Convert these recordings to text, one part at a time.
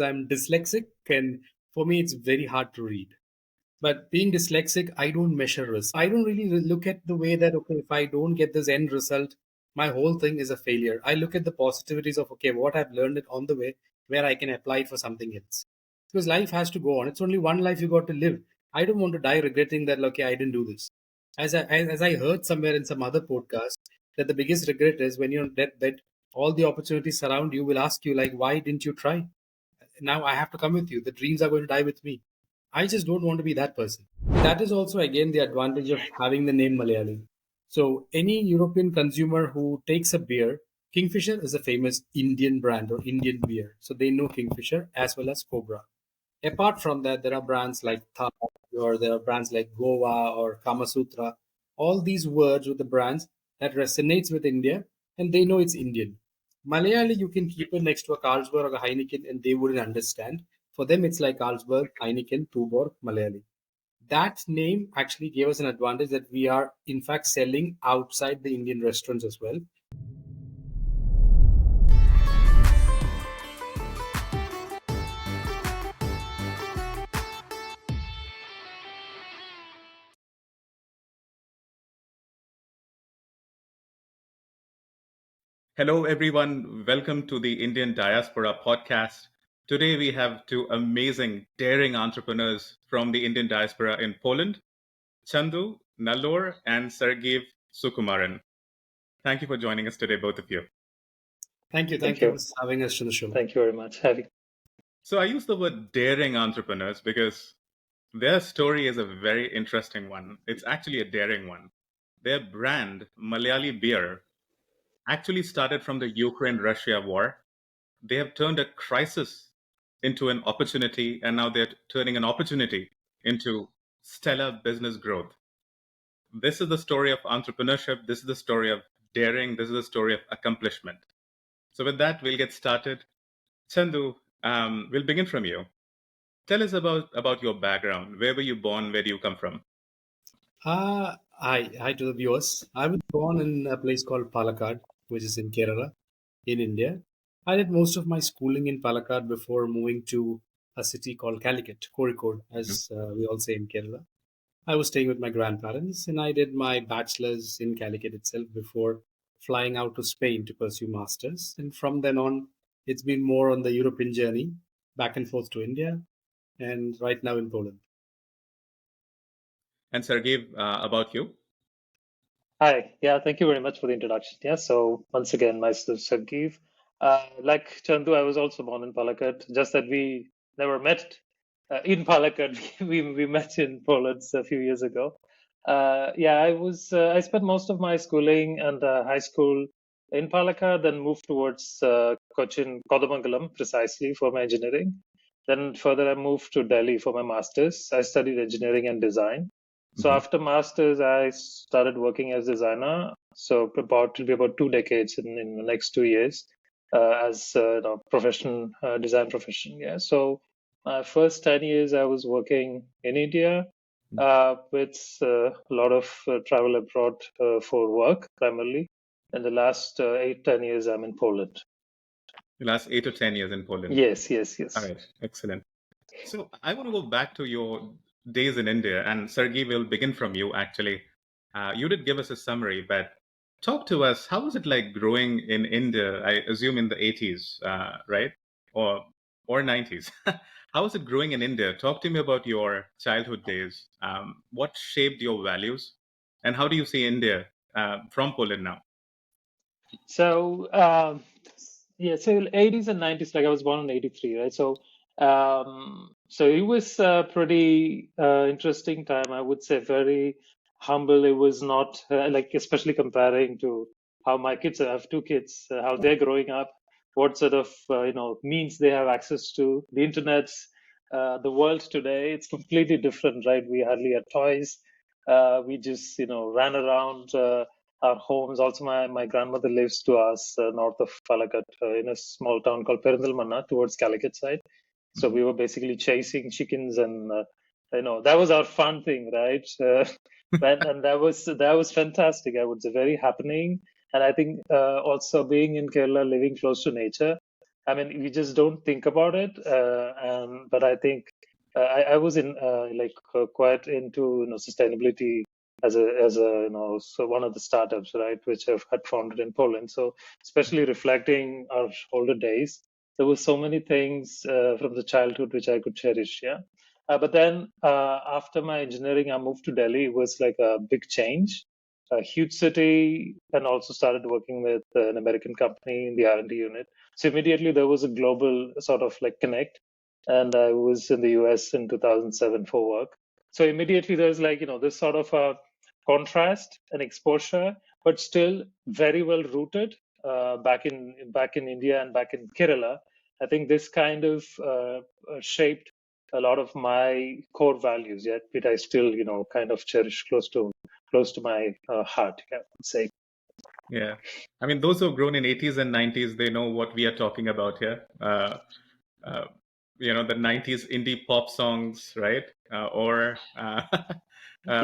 I'm dyslexic, and for me, it's very hard to read. But being dyslexic, I don't measure risk. I don't really look at the way that, okay, if I don't get this end result, my whole thing is a failure. I look at the positivities of, okay, what I've learned it on the way where I can apply it for something else. Because life has to go on. It's only one life you got to live. I don't want to die regretting that, okay, I didn't do this. As I heard somewhere in some other podcast, that the biggest regret is when you're on deathbed, all the opportunities around you will ask you, like, why didn't you try? Now I have to come with you. The dreams are going to die with me. I just don't want to be that person. That is also, again, the advantage of having the name Malayali. So, any European consumer who takes a beer, Kingfisher is a famous Indian brand or Indian beer. So, they know Kingfisher as well as Cobra. Apart from that, there are brands like Thai or there are brands like Goa or Kama Sutra. All these words with the brands that resonates with India and they know it's Indian. Malayali, you can keep it next to a Carlsberg or a Heineken and they wouldn't understand. For them, it's like Carlsberg, Heineken, Tuborg, Malayali. That name actually gave us an advantage that we are, in fact, selling outside the Indian restaurants as well. Hello, everyone. Welcome to the Indian Diaspora Podcast. Today, we have two amazing, daring entrepreneurs from the Indian diaspora in Poland, Chandu, Nallur, and Sargheve Sukumaran. Thank you for joining us today, both of you. Thank you. Thank Thank you you. for having us to the show. Thank you very much. So, I use the word daring entrepreneurs because their story is a very interesting one. It's actually a daring one. Their brand, Malayali Beer, actually started from the Ukraine-Russia war. They have turned a crisis into an opportunity, and now they're turning an opportunity into stellar business growth. This is the story of entrepreneurship. This is the story of daring. This is the story of accomplishment. So, with that, we'll get started. Chandu, we'll begin from you. Tell us about your background. Where were you born? Where do you come from? Hi to the viewers. I was born in a place called Palakkad, which is in Kerala, in India. I did most of my schooling in Palakkad before moving to a city called Calicut, Kozhikode, as we all say in Kerala. I was staying with my grandparents, and I did my bachelor's in Calicut itself before flying out to Spain to pursue masters. And from then on, it's been more on the European journey, back and forth to India, and right now in Poland. And Sargheve, about you? Hi. Yeah, thank you very much for the introduction. Yeah, so once again, myself Sargheve. Like Chandu, I was also born in Palakkad, just that we never met in Palakkad. We met in Poland a few years ago. Yeah, I spent most of my schooling and high school in Palakkad, then moved towards Cochin, Kodamangalam, precisely for my engineering. Then further, I moved to Delhi for my master's. I studied engineering and design. So after masters, I started working as designer. So it'll be about 2 decades in the next 2 years as profession, design profession. Yeah. So my first 10 years, I was working in India with a lot of travel abroad for work primarily. And the last 8-10 years, I'm in Poland. The last 8 or 10 years in Poland. Yes. All right, excellent. So I want to go back to your days in India, and Sergey, will begin from you. Actually, you did give us a summary, but talk to us. How was it like growing in India? I assume in the 80s, right, or 90s. How was it growing in India? Talk to me about your childhood days. What shaped your values, and how do you see India from Poland now? So yeah, so 80s and 90s, like I was born in 83, right? So it was a pretty interesting time. I would say very humble. It was not like, especially comparing to how my kids, I have two kids, how they're growing up, what sort of means they have access to, the internet, the world today. It's completely different, right? We hardly had toys. We just ran around our homes. Also, my grandmother lives to us north of Palakkad in a small town called Perindalmanna towards Calicut side. So we were basically chasing chickens, and that was our fun thing, right? And that was fantastic. I would say very happening. And I think also being in Kerala, living close to nature, I mean, we just don't think about it. But I think I was in quite into sustainability as a so one of the startups, right, which I've had founded in Poland. So especially reflecting our older days, there were so many things from the childhood which I could cherish. Yeah. But then after my engineering, I moved to Delhi. It was like a big change, a huge city, and also started working with an American company in the R&D unit. So immediately there was a global sort of like connect, and I was in the US in 2007 for work. So immediately there's like this sort of a contrast and exposure, but still very well rooted back in India and back in Kerala. I think this kind of shaped a lot of my core values, yet which I still kind of cherish close to my heart, I would say. Yeah. I mean, those who have grown in 80s and 90s, they know what we are talking about here. Uh, the 90s indie pop songs, right? Uh,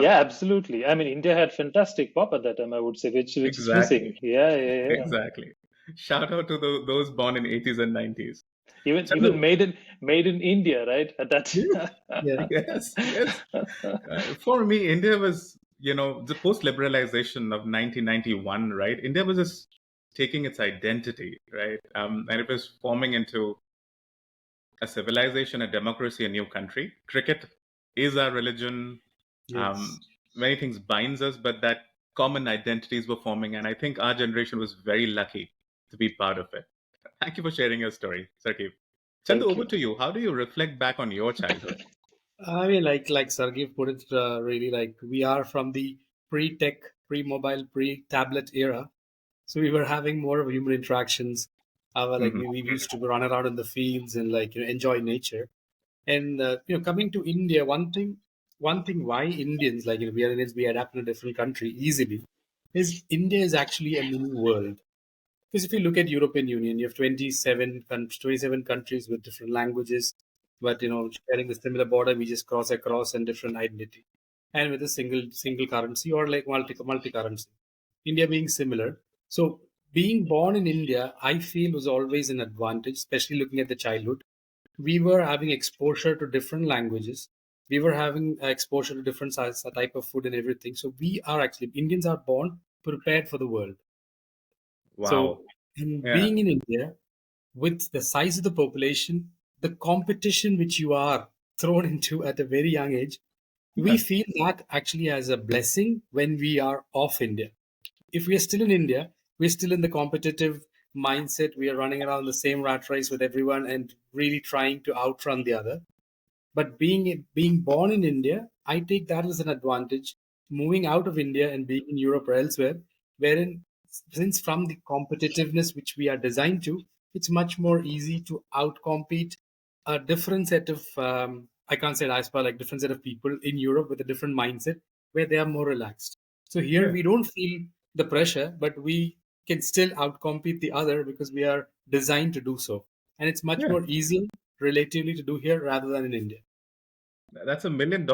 Yeah, absolutely. I mean, India had fantastic pop at that time, I would say, which is missing. exactly, Yeah, yeah, yeah. exactly. Shout out to those born in 80s and 90s. Even Chandu, made in India, right? At yeah, Yeah. yes, yes. that. For me, India was, the post-liberalization of 1991, right? India was just taking its identity, right? And it was forming into a civilization, a democracy, a new country. Cricket is our religion. Yes. Um, Many things binds us, but that common identities were forming, and I think our generation was very lucky to be part of it. Thank you for sharing your story, Sarkib. Chandu, Thank over you. to you. How do you reflect back on your childhood? I mean, like Sergey put it, really like we are from the pre-tech, pre-mobile, pre-tablet era. So we were having more of human interactions. Like Hmm. we used to run around in the fields and like enjoy nature. And coming to India, one thing why Indians like we are Indians, we adapt in a different country easily, is India is actually a mini world. Because if you look at European Union, you have 27 countries with different languages, but sharing the similar border, we just cross across and different identity, and with a single currency or like multi currency. India being similar, so being born in India, I feel was always an advantage, especially looking at the childhood. We were having exposure to different languages. We were having exposure to different size, type of food and everything. So we are actually Indians are born prepared for the world. Wow. So, in Yeah. being in India, with the size of the population, the competition which you are thrown into at a very young age, we Yeah. feel that actually as a blessing when we are off India. If we are still in India, we're still in the competitive mindset. We are running around the same rat race with everyone and really trying to outrun the other. But being born in India, I take that as an advantage. Moving out of India and being in Europe or elsewhere, wherein since from the competitiveness which we are designed to, it's much more easy to outcompete a different set of I can't say diaspora, like different set of people in Europe with a different mindset where they are more relaxed. So here Yeah. we don't feel the pressure, but we can still outcompete the other because we are designed to do so. And it's much Yeah. more easier relatively to do here rather than in India. That's $1 million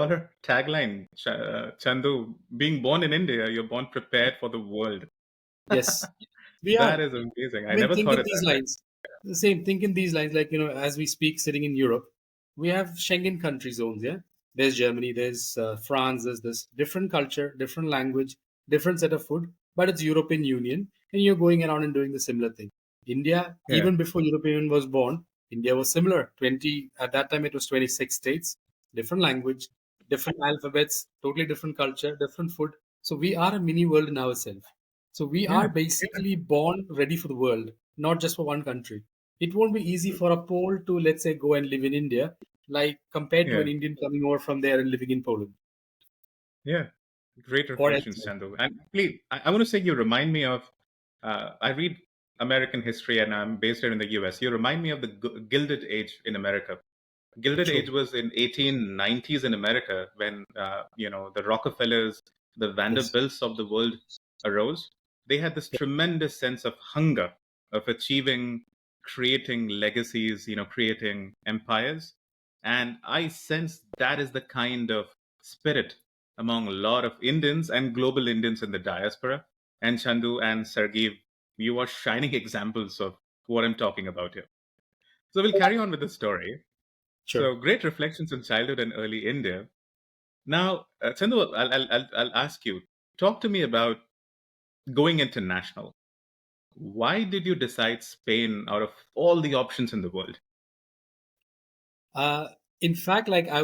tagline, Chandu. Being born in India, you're born prepared for the world. Yes, we That are. is amazing. I I mean, never think thought in it these that way. lines. The same, think in these lines, like, as we speak, sitting in Europe, we have Schengen country zones, yeah? There's Germany, there's France, there's this different culture, different language, different set of food, but it's European Union, and you're going around and doing the similar thing. India, Yeah. even before European Union was born, India was similar. At that time, it was 26 states, different language, different alphabets, totally different culture, different food. So we are a mini world in ourselves. So we Yeah. are basically born ready for the world, not just for one country. It won't be easy for a Pole to, let's say, go and live in India, like compared to Yeah. an Indian coming over from there and living in Poland Yeah. Great or reflections, elsewhere. Chandu. And please, I want to say you remind me of, I read American history and I'm based here in the US. You remind me of the Gilded Age in America. Gilded Age True. was in 1890s in America when the Rockefellers, the Yes. Vanderbilts of the world arose. They had this tremendous sense of hunger of achieving, creating legacies, creating empires, and I sense that is the kind of spirit among a lot of Indians and global Indians in the diaspora. And Chandu and Sargeev, you are shining examples of what I'm talking about here. So we'll carry on with the story. Sure. So great reflections on childhood and early India. Now, Chandu, I'll ask you. Talk to me about going international. Why did you decide Spain out of all the options in the world? Uh, in fact, like I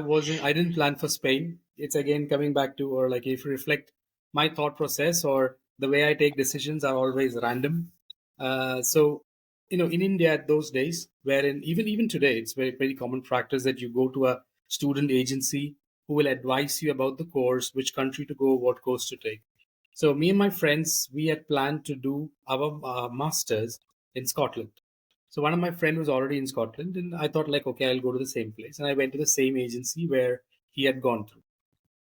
didn't plan for Spain. It's again coming back to, or like if you reflect, my thought process or the way I take decisions are always random. So, in India at those days, wherein even today, it's very common practice that you go to a student agency who will advise you about the course, which country to go, what course to take. So me and my friends, we had planned to do our masters in Scotland. So one of my friend was already in Scotland, and I thought like, okay, I'll go to the same place, and I went to the same agency where he had gone through.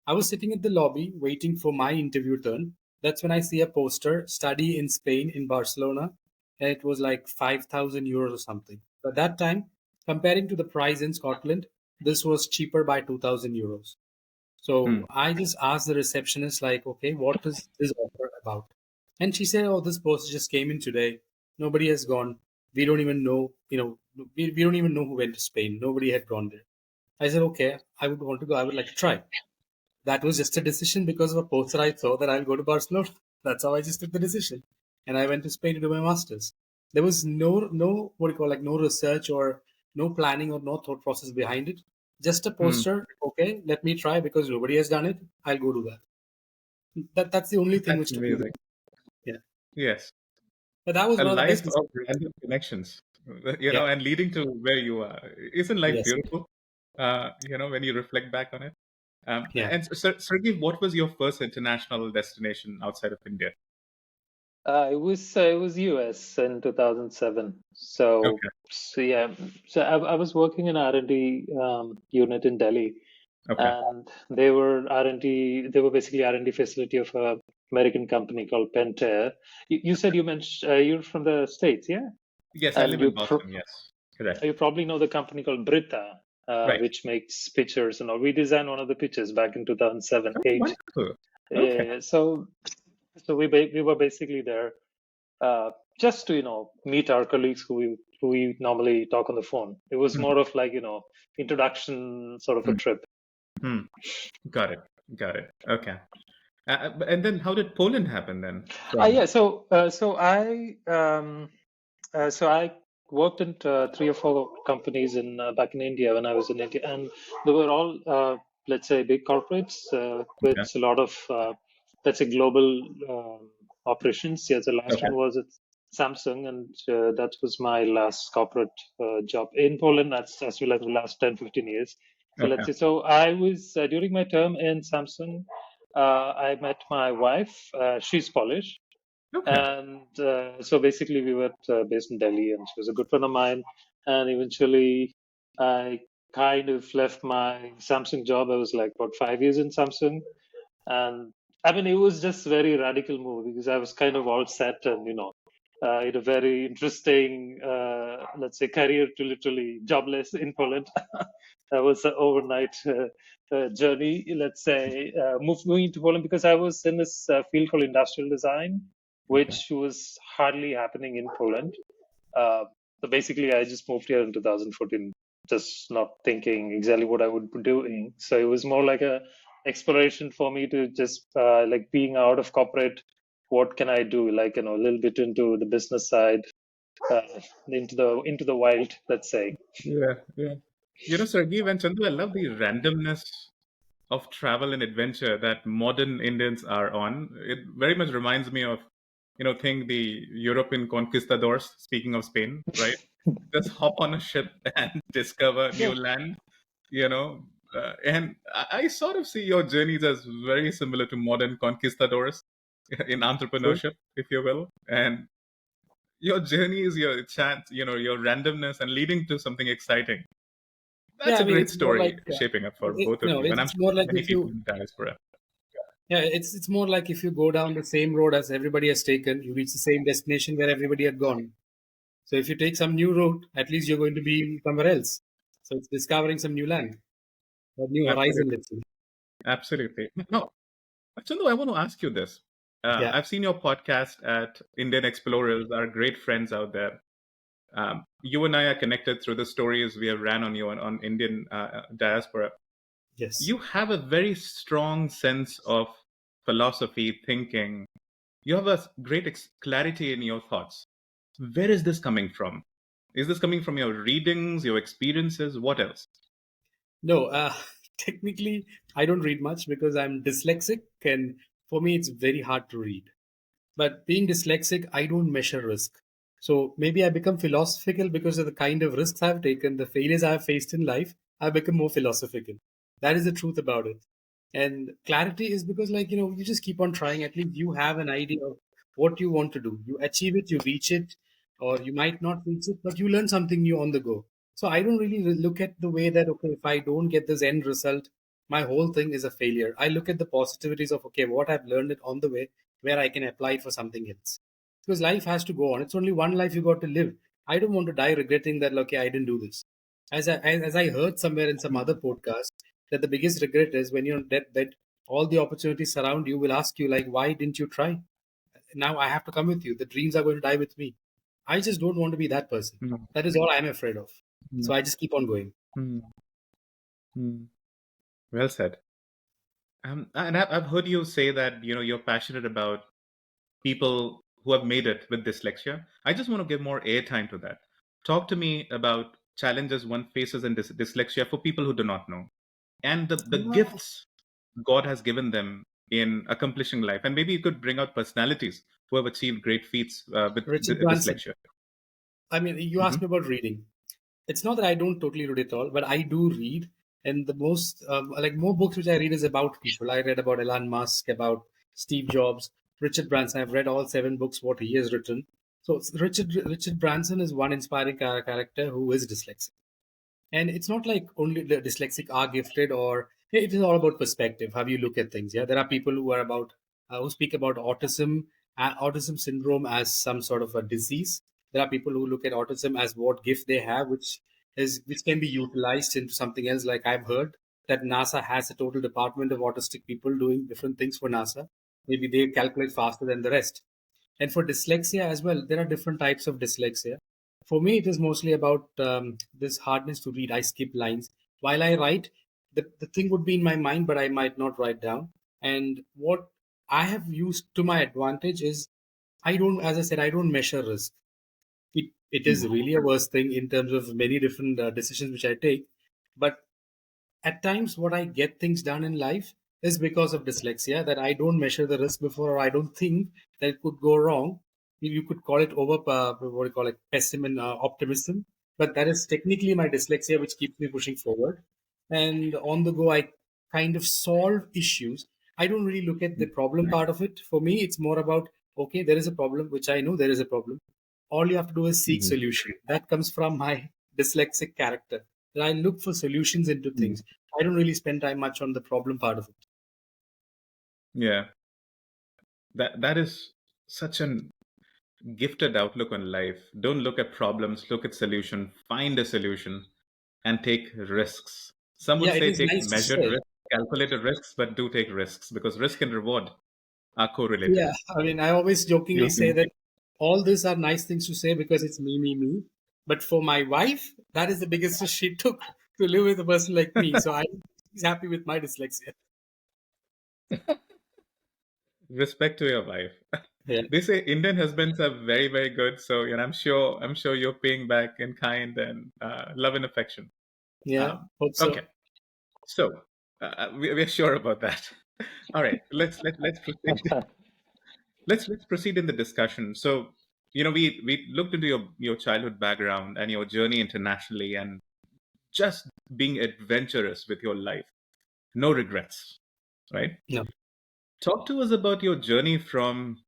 I was sitting at the lobby waiting for my interview turn. That's when I see a poster, study in Spain in Barcelona, and it was like 5,000 euros or something. At that time, comparing to the price in Scotland, this was cheaper by 2,000 euros. Hmm. So I just asked the receptionist, like, okay, what is this offer about? And she said, oh, this post just came in today. Nobody has gone. We don't even know, we don't even know who went to Spain. Nobody had gone there. I said, okay, I would want to go. I would like to try. That was just a decision because of a poster I saw that I'll go to Barcelona. That's how I just took the decision. And I went to Spain to do my master's. There was no, what do you call, like no research or no planning or no thought process behind it. Just a Hmm. poster. Okay, let me try because nobody has done it. I'll go do that. That's the only thing That's which took me there. amazing. Yeah. Yes. But that was A one of the life best of decisions. random connections, Yeah. and leading to where you are. Isn't life Yes. beautiful? When you reflect back on it. Yeah. And Sergey, what was your first international destination outside of India? It was US in 2007. So Okay. so yeah, so I was working in R&D unit in Delhi, Okay. and they were R&D. They were basically R&D facility of a American company called Pentair. You said you mentioned you're from the States, yeah, Yes, I and live in Boston. Yes. Correct. you probably know the company called Brita, Right. which makes pitchers and all. We designed one of the pitchers back in 2007, Oh, 8. wonderful. Okay. So we were basically there just to meet our colleagues who we normally talk on the phone. It was Hmm. more of like introduction sort of a Hmm. trip. Hmm. Got it. Got it. Okay. And then how did Poland happen then? From Yeah. So I worked in 3 or 4 companies in back in India when I was in India, and they were all let's say big corporates with okay. a lot of let's say global operations. Yeah, the last Okay. one was at Samsung, and that was my last corporate job in Poland. That's as well as the last 10, 15 years. So let's Okay. say, so I was during my term in Samsung. I met my wife. She's Polish, Okay. and so basically we were based in Delhi, and she was a good friend of mine. And eventually I kind of left my Samsung job. I was like about 5 years in Samsung, and I mean it was just very radical move because I was kind of all set, and in a very interesting let's say career to literally jobless in Poland. That was an overnight journey, let's say, moving to Poland because I was in this field called industrial design, Okay. which was hardly happening in Poland. Uh, so basically, I just moved here in 2014, just not thinking exactly what I would be doing. So it was more like a exploration for me to just like being out of corporate. What can I do? Like a little bit into the business side, uh, into the wild, let's say. Yeah. Yeah. Sergey and Chandu, I love the randomness of travel and adventure that modern Indians are on. It very much reminds me of, think the European conquistadors, speaking of Spain, right? Just hop on a ship and discover Yeah, new land, you know. And I sort of see your journeys as very similar to modern conquistadors in true. entrepreneurship, if you will. And your journey is your chance, your randomness and leading to something exciting. Yeah. That's I a mean, great it's more like, story shaping up for both of no, you. And I'm it's sure more like many if people you, in diaspora. yeah, it's more like if you go down the same road as everybody has taken, you reach the same destination where everybody had gone. So if you take some new route, at least you're going to be somewhere else. So it's discovering some new land or new horizon, Absolutely. let's say. Absolutely. No, Chandu, I want to ask you this. Yeah. I've seen your podcast at Indian Explorers, our great friends out there. You and I are connected through the stories we have ran on you on Indian Diaspora. Yes. You have a very strong sense of philosophy, thinking. You have a great clarity in your thoughts. Where is this coming from? Is this coming from your readings, your experiences? What else? No, technically, I don't read much because I'm dyslexic, and for me, it's very hard to read. But being dyslexic, I don't measure risk. So maybe I become philosophical because of the kind of risks I've taken, the failures I've faced in life. I've become more philosophical. That is the truth about it. And clarity is because, like, you just keep on trying. At least you have an idea of what you want to do. You achieve it, you reach it, or you might not reach it, but you learn something new on the go. So I don't really look at the way that, okay, if I don't get this end result, my whole thing is a failure. I look at the positivities of, okay, what I've learned it on the way where I can apply it for something else. Because life has to go on. It's only one life you got to live. I don't want to die regretting that, okay, I didn't do this. As I heard somewhere in some other podcast, that the biggest regret is when you're on deathbed, all the opportunities surround you will ask you, like, why didn't you try? Now I have to come with you. The dreams are going to die with me. I just don't want to be that person. Mm, That is all I'm afraid of. mm, So I just keep on going. mm, mm. Well said. And I've heard you say that you're passionate about people who have made it with dyslexia. I just want to give more airtime to that. Talk to me about challenges one faces in dyslexia for people who do not know, and the Yeah. gifts God has given them in accomplishing life. And maybe you could bring out personalities who have achieved great feats with Richard Branson. dyslexia. I mean, you asked Hmm. me about reading. It's not that I don't totally read at all, but I do read. And the most, like more books which I read is about people. I read about Elon Musk, about Steve Jobs, Richard Branson. I've read all 7 books what he has written. So Richard Branson is one inspiring character who is dyslexic. And it's not like only the dyslexic are gifted, or yeah, it is all about perspective, how you look at things. Yeah, there are people who are about who speak about autism syndrome as some sort of a disease. There are people who look at autism as what gift they have, which can be utilized into something else. Like I've heard that NASA has a total department of autistic people doing different things for NASA. Maybe they calculate faster than the rest. And for dyslexia as well, there are different types of dyslexia. For me, it is mostly about this hardness to read. I skip lines. While I write, the thing would be in my mind, but I might not write down. And what I have used to my advantage is I don't, as I said, I don't measure risk. It is really a worst thing in terms of many different decisions which I take. But at times what I get things done in life is because of dyslexia, that I don't measure the risk before, or I don't think that it could go wrong. You could call it over what do you call it, pessimism, optimism, but that is technically my dyslexia which keeps me pushing forward. And on the go, I kind of solve issues. I don't really look at the problem part of it. For me, it's more about, okay, there is a problem, which I know there is a problem. All you have to do is seek Hmm. solution. That comes from my dyslexic character, that I look for solutions into things. I don't really spend time much on the problem part of it. Yeah, that is such an gifted outlook on life. Don't look at problems, look at solution, find a solution, and take risks. Some would Yeah, it say is take nice to measured say. risks, calculated risks, but do take risks because risk and reward are correlated. Yeah, I mean, I always jokingly You'll say see. that all these are nice things to say because it's me, me, me. But for my wife, that is the biggest risk she took to live with a person like me. So I'm happy with my dyslexia. Respect to your wife. Yeah, They say Indian husbands are very, very good. So I'm sure you're paying back in kind and love and affection. yeah, Um, hope so. okay, so we're sure about that. All right, let's proceed. Let's proceed in the discussion. So, we looked into your childhood background and your journey internationally, and just being adventurous with your life, no regrets, right? No, Talk to us about your journey from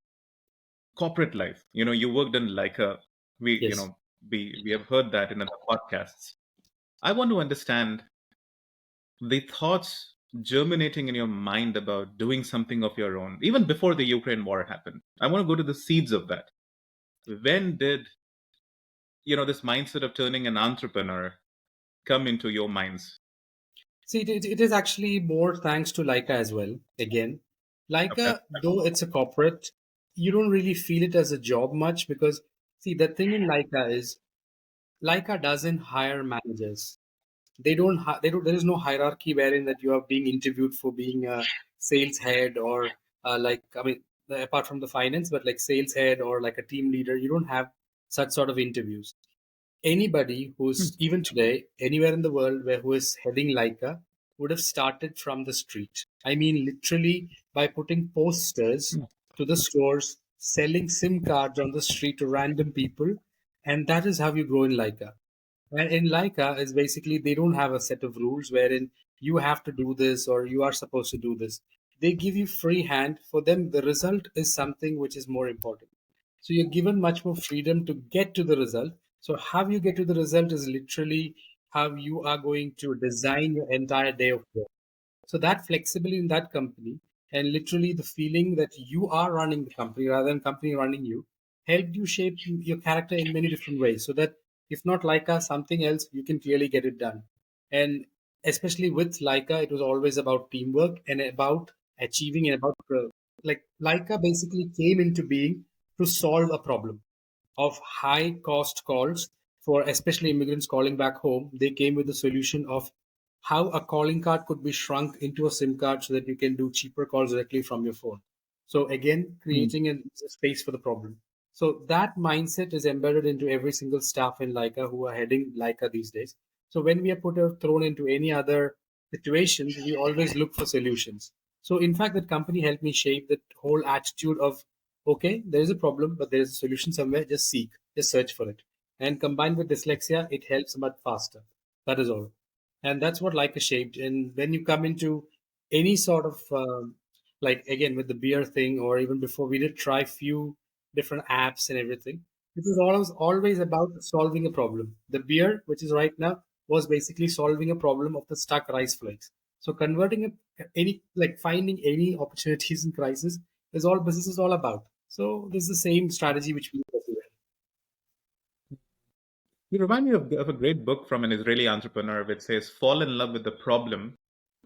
corporate life. You worked in Leica. We, yes. we have heard that in other podcasts. I want to understand the thoughts germinating in your mind about doing something of your own, even before the Ukraine war happened. I want to go to the seeds of that. When did this mindset of turning an entrepreneur come into your minds? See, it is actually more thanks to Leica as well. Again, Okay. Leica, though it's a corporate, you don't really feel it as a job much because, see, the thing in Leica is Leica doesn't hire managers. They don't, there is no hierarchy wherein that you are being interviewed for being a sales head or like, I mean, apart from the finance, but like sales head or like a team leader, you don't have such sort of interviews. Anybody Hmm. who's even today anywhere in the world where who is heading Leica would have started from the street. I mean, literally by putting posters Hmm. to the stores, selling SIM cards on the street to random people, and that is how you grow in Leica. And in Leica is basically they don't have a set of rules wherein you have to do this or you are supposed to do this. They give you free hand. For them, the result is something which is more important. So you're given much more freedom to get to the result. So how you get to the result is literally how you are going to design your entire day of work. So that flexibility in that company and literally the feeling that you are running the company rather than company running you helped you shape your character in many different ways. So that if not Leica, something else, you can clearly get it done. And especially with Leica, it was always about teamwork and about achieving and about like Leica basically came into being to solve a problem of high cost calls for especially immigrants calling back home. They came with the solution of how a calling card could be shrunk into a SIM card so that you can do cheaper calls directly from your phone. So again, Hmm. creating a space for the problem. So that mindset is embedded into every single staff in Leica who are heading Leica these days. So when we are thrown into any other situations, we always look for solutions. So in fact, that company helped me shape that whole attitude of okay, there is a problem, but there is a solution somewhere. Just seek, just search for it. And combined with dyslexia, it helps much faster. That is all. And that's what Leica shaped. And when you come into any sort of like again with the beer thing, or even before, we did try few different apps and everything. It was always about solving a problem. The beer, which is right now, was basically solving a problem of the stuck rice flakes. So converting any like finding any opportunities in crisis is all business is all about. So this is the same strategy which we do everywhere. You remind me of a great book from an Israeli entrepreneur which says, fall in love with the problem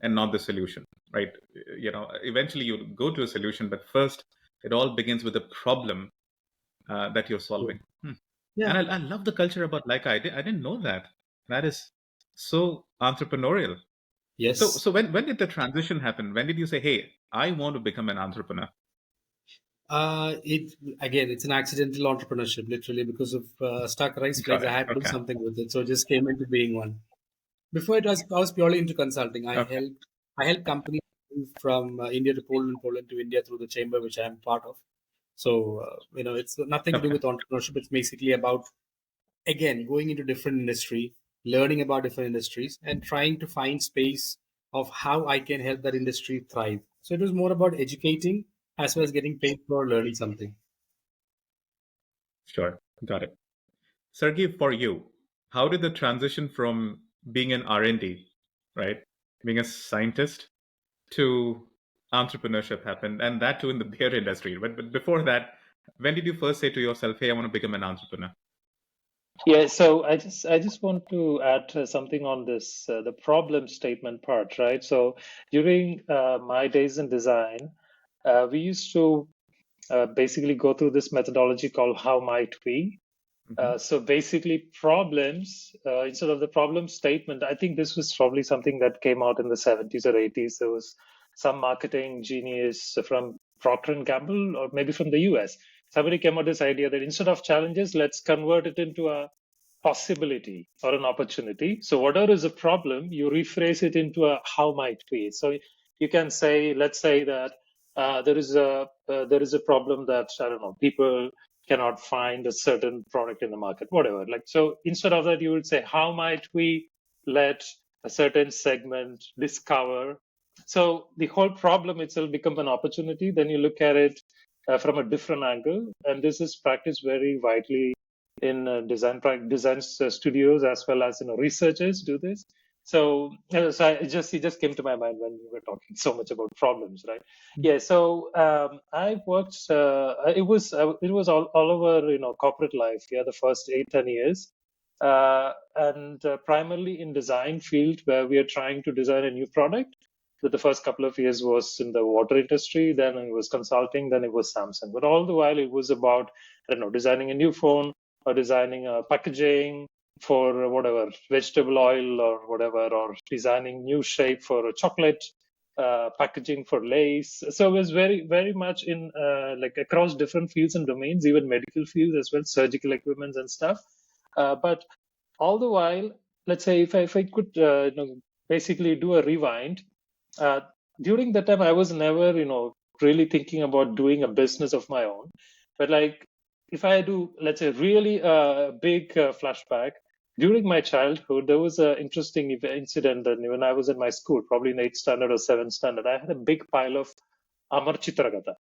and not the solution, right? Eventually you go to a solution, but first it all begins with the problem that you're Yeah. solving. Hmm. Yeah. And I love the culture about Leica. I didn't know that. That is so entrepreneurial. So, Yes. so when did the transition happen? When did you say, hey, I want to become an entrepreneur? It again, it's an accidental entrepreneurship, literally because of stuck rice flakes. Got I it. had to do Okay. something with it, so it just came into being one. Before it was, I was purely into consulting. Okay. I helped companies move from India to Poland, Poland to India through the chamber, which I am part of. So it's nothing to do Okay. with entrepreneurship. It's basically about again going into different industry, learning about different industries, and trying to find space of how I can help that industry thrive. So it was more about educating as well as getting paid for learning something. Sure. Got it. Sergey, for you, how did the transition from being an R&D, right, being a scientist, to entrepreneurship happen, and that too in the beer industry? But before that, when did you first say to yourself, "Hey, I want to become an entrepreneur"? Yeah, so I just want to add something on this the problem statement part, right? So during my days in design, we used to basically go through this methodology called how might we. Hmm. So basically, problems instead of the problem statement. I think this was probably something that came out in the 70s or 80s. There was some marketing genius from Procter and Gamble, or maybe from the US. Somebody came up with this idea that instead of challenges, let's convert it into a possibility or an opportunity. So whatever is a problem, you rephrase it into a how might we. So you can say, let's say that there is a problem that I don't know people cannot find a certain product in the market, whatever. Like so, instead of that, you would say how might we let a certain segment discover. So the whole problem itself becomes an opportunity. Then you look at it from a different angle, and this is practiced very widely in design studios as well as researchers do this. So, it just came to my mind when we were talking so much about problems, right? Yeah. So I worked. It was all over corporate life. Yeah, the first 8-10 years, and primarily in design field where we are trying to design a new product. That the first couple of years was in the water industry, then it was consulting, then it was Samsung. But all the while, it was about I don't know designing a new phone or designing a packaging for whatever vegetable oil or whatever, or designing new shape for a chocolate, packaging for lace. So it was very much in like across different fields and domains, even medical fields as well, surgical equipments and stuff. But all the while, let's say if I could basically do a rewind, uh, during that time I was never really thinking about doing a business of my own. But like if I do, let's say, really a big flashback, during my childhood there was an interesting incident that when I was in my school, probably in 8th standard or 7th standard, I had a big pile of Amar Chitragatha.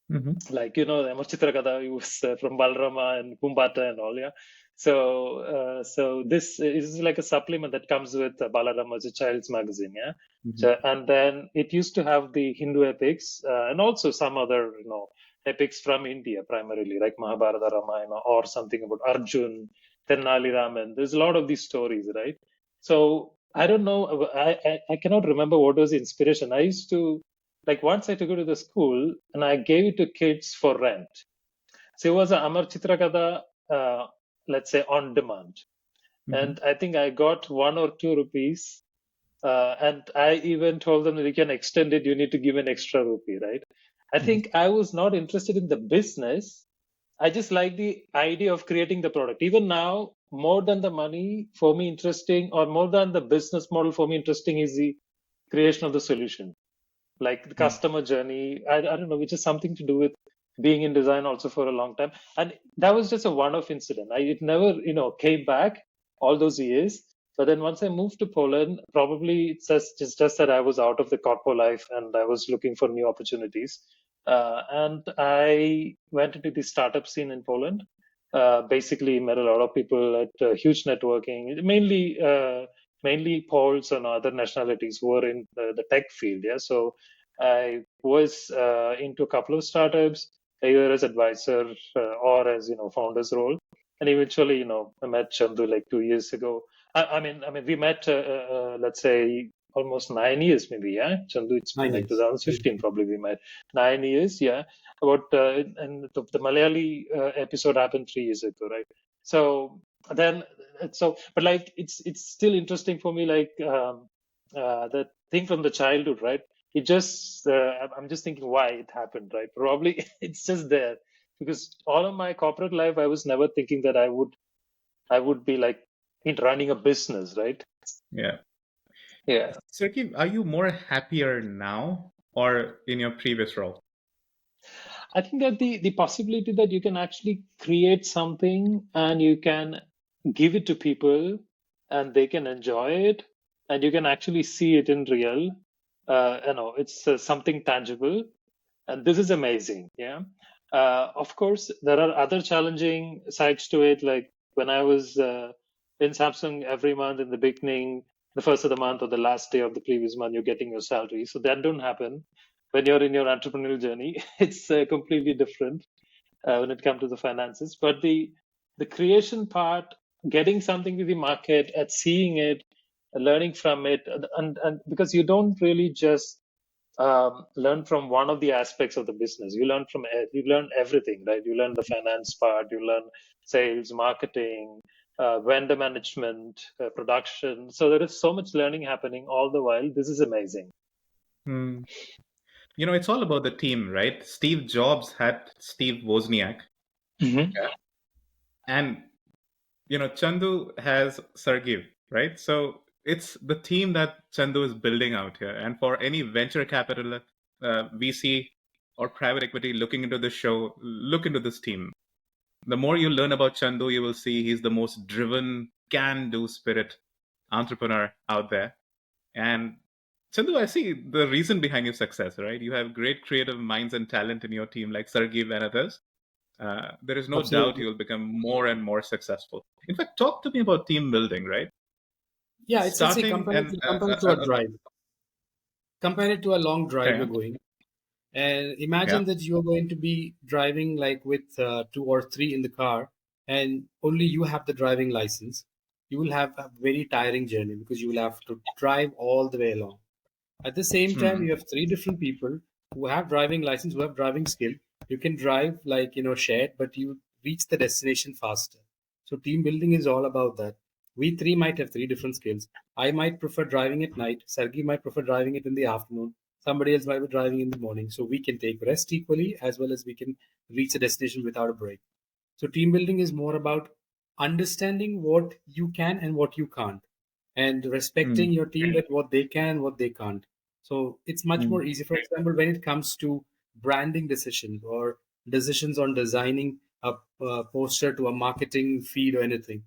Hmm. Like Amar Chitragatha was from Balrama and Kumbata and all, yeah. So this is like a supplement that comes with Balarama as a child's magazine, yeah. Hmm. So, and then it used to have the Hindu epics and also some other epics from India primarily, like Mahabharata, Ramayana, or something about Arjun, Tenali Raman. There's a lot of these stories, right? So I don't know. I cannot remember what was the inspiration. I used to, like, once I took it to the school and I gave it to kids for rent. So it was a Amar Chitrakatha, let's say, on demand. Hmm. And I think I got 1 or 2 rupees. And I even told them that you can extend it, you need to give an extra rupee, right? I Hmm. think I was not interested in the business. I just like the idea of creating the product. Even now, more than the money for me interesting, or more than the business model for me interesting, is the creation of the solution, like the customer journey. I don't know, which is something to do with being in design also for a long time. And that was just a one-off incident. It never came back all those years. But then once I moved to Poland, probably it's just that I was out of the corporate life and I was looking for new opportunities. And I went into the startup scene in Poland. Basically met a lot of people at huge networking, mainly Poles and other nationalities who were in the tech field. Yeah, so I was into a couple of startups, either as advisor or as founder's role. And eventually, I met Chandu like 2 years ago. I mean, we met, let's say, almost 9 years, maybe. Yeah, Chandu, it's been 9 like years. 2015, probably we met. 9 years, yeah. About and the Malayali episode happened 3 years ago, right? So then, but like it's still interesting for me, like that thing from the childhood, right? It just I'm just thinking why it happened, right? Probably it's just there because all of my corporate life I was never thinking that I would be like in running a business, right? Yeah. Yeah. Sarki, are you more happier now or in your previous role? I think that the possibility that you can actually create something and you can give it to people and they can enjoy it and you can actually see it in real, it's something tangible, and this is amazing. Yeah. Of course, there are other challenging sides to it. Like when I was in Samsung, every month in the beginning, the first of the month or the last day of the previous month, you're getting your salary. So that don't happen when you're in your entrepreneurial journey. It's completely different when it comes to the finances. But the creation part, getting something to the market, and seeing it, learning from it, and because you don't really just learn from one of the aspects of the business. You learn everything, right? You learn the finance part, you learn sales, marketing, vendor management, production. So there is so much learning happening all the while. This is amazing. Hmm. It's all about the team, right? Steve Jobs had Steve Wozniak, Hmm. and Chandu has Sargiv, right? So it's the team that Chandu is building out here. And for any venture capital, VC, or private equity looking into this show, look into this team. The more you learn about Chandu, you will see he's the most driven, can-do spirit entrepreneur out there. And Chandu, I see the reason behind your success, right? You have great creative minds and talent in your team, like Sargiv and others. There is no doubt Absolutely. you will become more and more successful. In fact, talk to me about team building, right? Yeah, it's a Starting and compare it to a drive. Compare it to a long drive okay, you're going. And yeah. imagine that you're going to be driving like with two or three in the car, and only you have the driving license. You will have a very tiring journey because you will have to drive all the way along. At the same time, Hmm. you have three different people who have driving license, who have driving skill. You can drive like shared, but you reach the destination faster. So team building is all about that. We three might have three different skills. I might prefer driving at night. Sargi might prefer driving it in the afternoon. Somebody else might be driving in the morning. So we can take rest equally as well as we can reach a destination without a break. So team building is more about understanding what you can and what you can't, and respecting Mm, your team at what they can, what they can't. So it's much more mm, easy. For example, when it comes to branding decisions or decisions on designing a poster to a marketing feed or anything,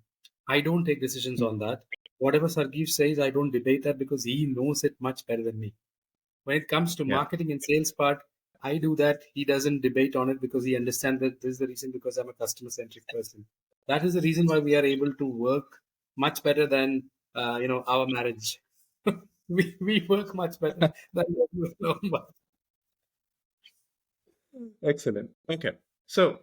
I don't take decisions mm. on that. Whatever Sargeev says, I don't debate that because he knows it much better than me. When it comes to Yeah. marketing and sales part, I do that. He doesn't debate on it because he understands that this is the reason, because I'm a customer centric person. That is the reason why we are able to work much better than our marriage. We work much better than what we know about. Excellent. Okay. So,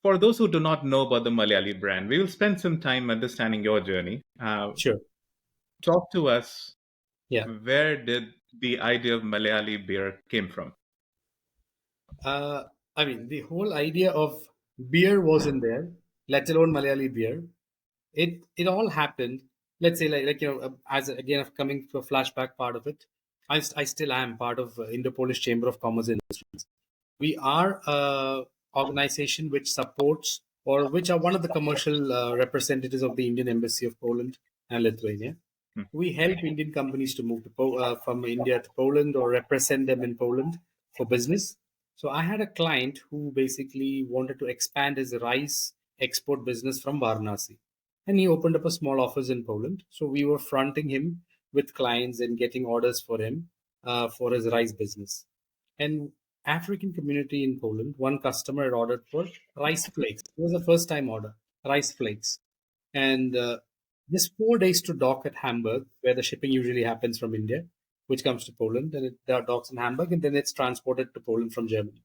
for those who do not know about the Malayali brand, we will spend some time understanding your journey. Sure. Talk to us. Yeah. Where did the idea of Malayali beer came from? Uh, I mean, the whole idea of beer wasn't there, let alone Malayali beer. It all happened. Let's say as again of coming to a flashback part of it, I still am part of Indo-Polish Chamber of Commerce Industries. We are a organization which supports or which are one of the commercial representatives of the Indian Embassy of Poland and Lithuania. Hmm, We help Indian companies to move to from India to Poland or represent them in Poland for business. So I had a client who basically wanted to expand his rice export business from Varanasi, and he opened up a small office in Poland. So we were fronting him with clients and getting orders for him for his rice business. And African community in Poland, one customer had ordered for rice flakes. It was a first time order, rice flakes. And just 4 days to dock at Hamburg, where the shipping usually happens from India, which comes to Poland. And there are docks in Hamburg, and then it's transported to Poland from Germany.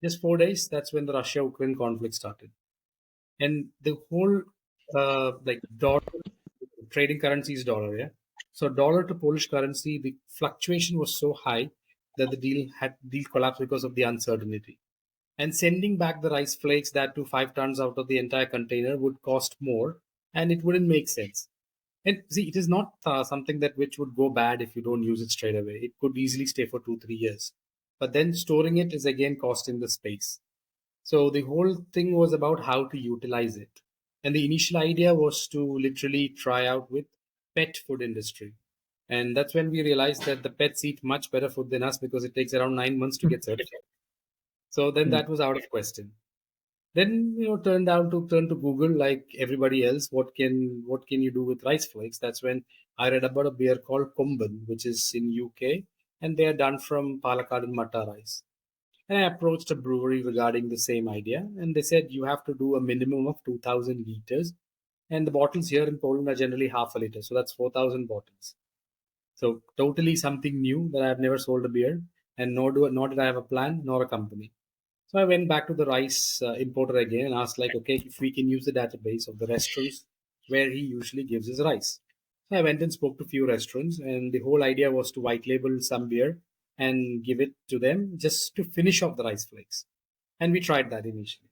Just 4 days, that's when the Russia Ukraine conflict started. And the whole dollar trading currency is dollar, yeah. So dollar to Polish currency, the fluctuation was so high that the deal collapsed because of the uncertainty. And sending back the rice flakes, that to 5 tons out of the entire container, would cost more, and it wouldn't make sense. And see, it is not something that which would go bad if you don't use it straight away. It could easily stay for 2 3 years, but then storing it is again costing the space. So the whole thing was about how to utilize it. And the initial idea was to literally try out with pet food industry. And that's when we realized that the pets eat much better food than us because it takes around 9 months to get certified. So then hmm, that was out of question. Then turn to Google like everybody else. What can you do with rice flakes? That's when I read about a beer called Kumban, which is in UK, and they are done from Palakkad and Matta rice. And I approached a brewery regarding the same idea, and they said you have to do a minimum of 2,000 liters, and the bottles here in Poland are generally half a liter, so that's 4,000 bottles. So totally something new that I've never sold a beer, and nor did I have a plan nor a company. So I went back to the rice importer again and asked, like, okay, if we can use the database of the restaurants where he usually gives his rice. So I went and spoke to a few restaurants, and the whole idea was to white label some beer and give it to them just to finish off the rice flakes. And we tried that initially.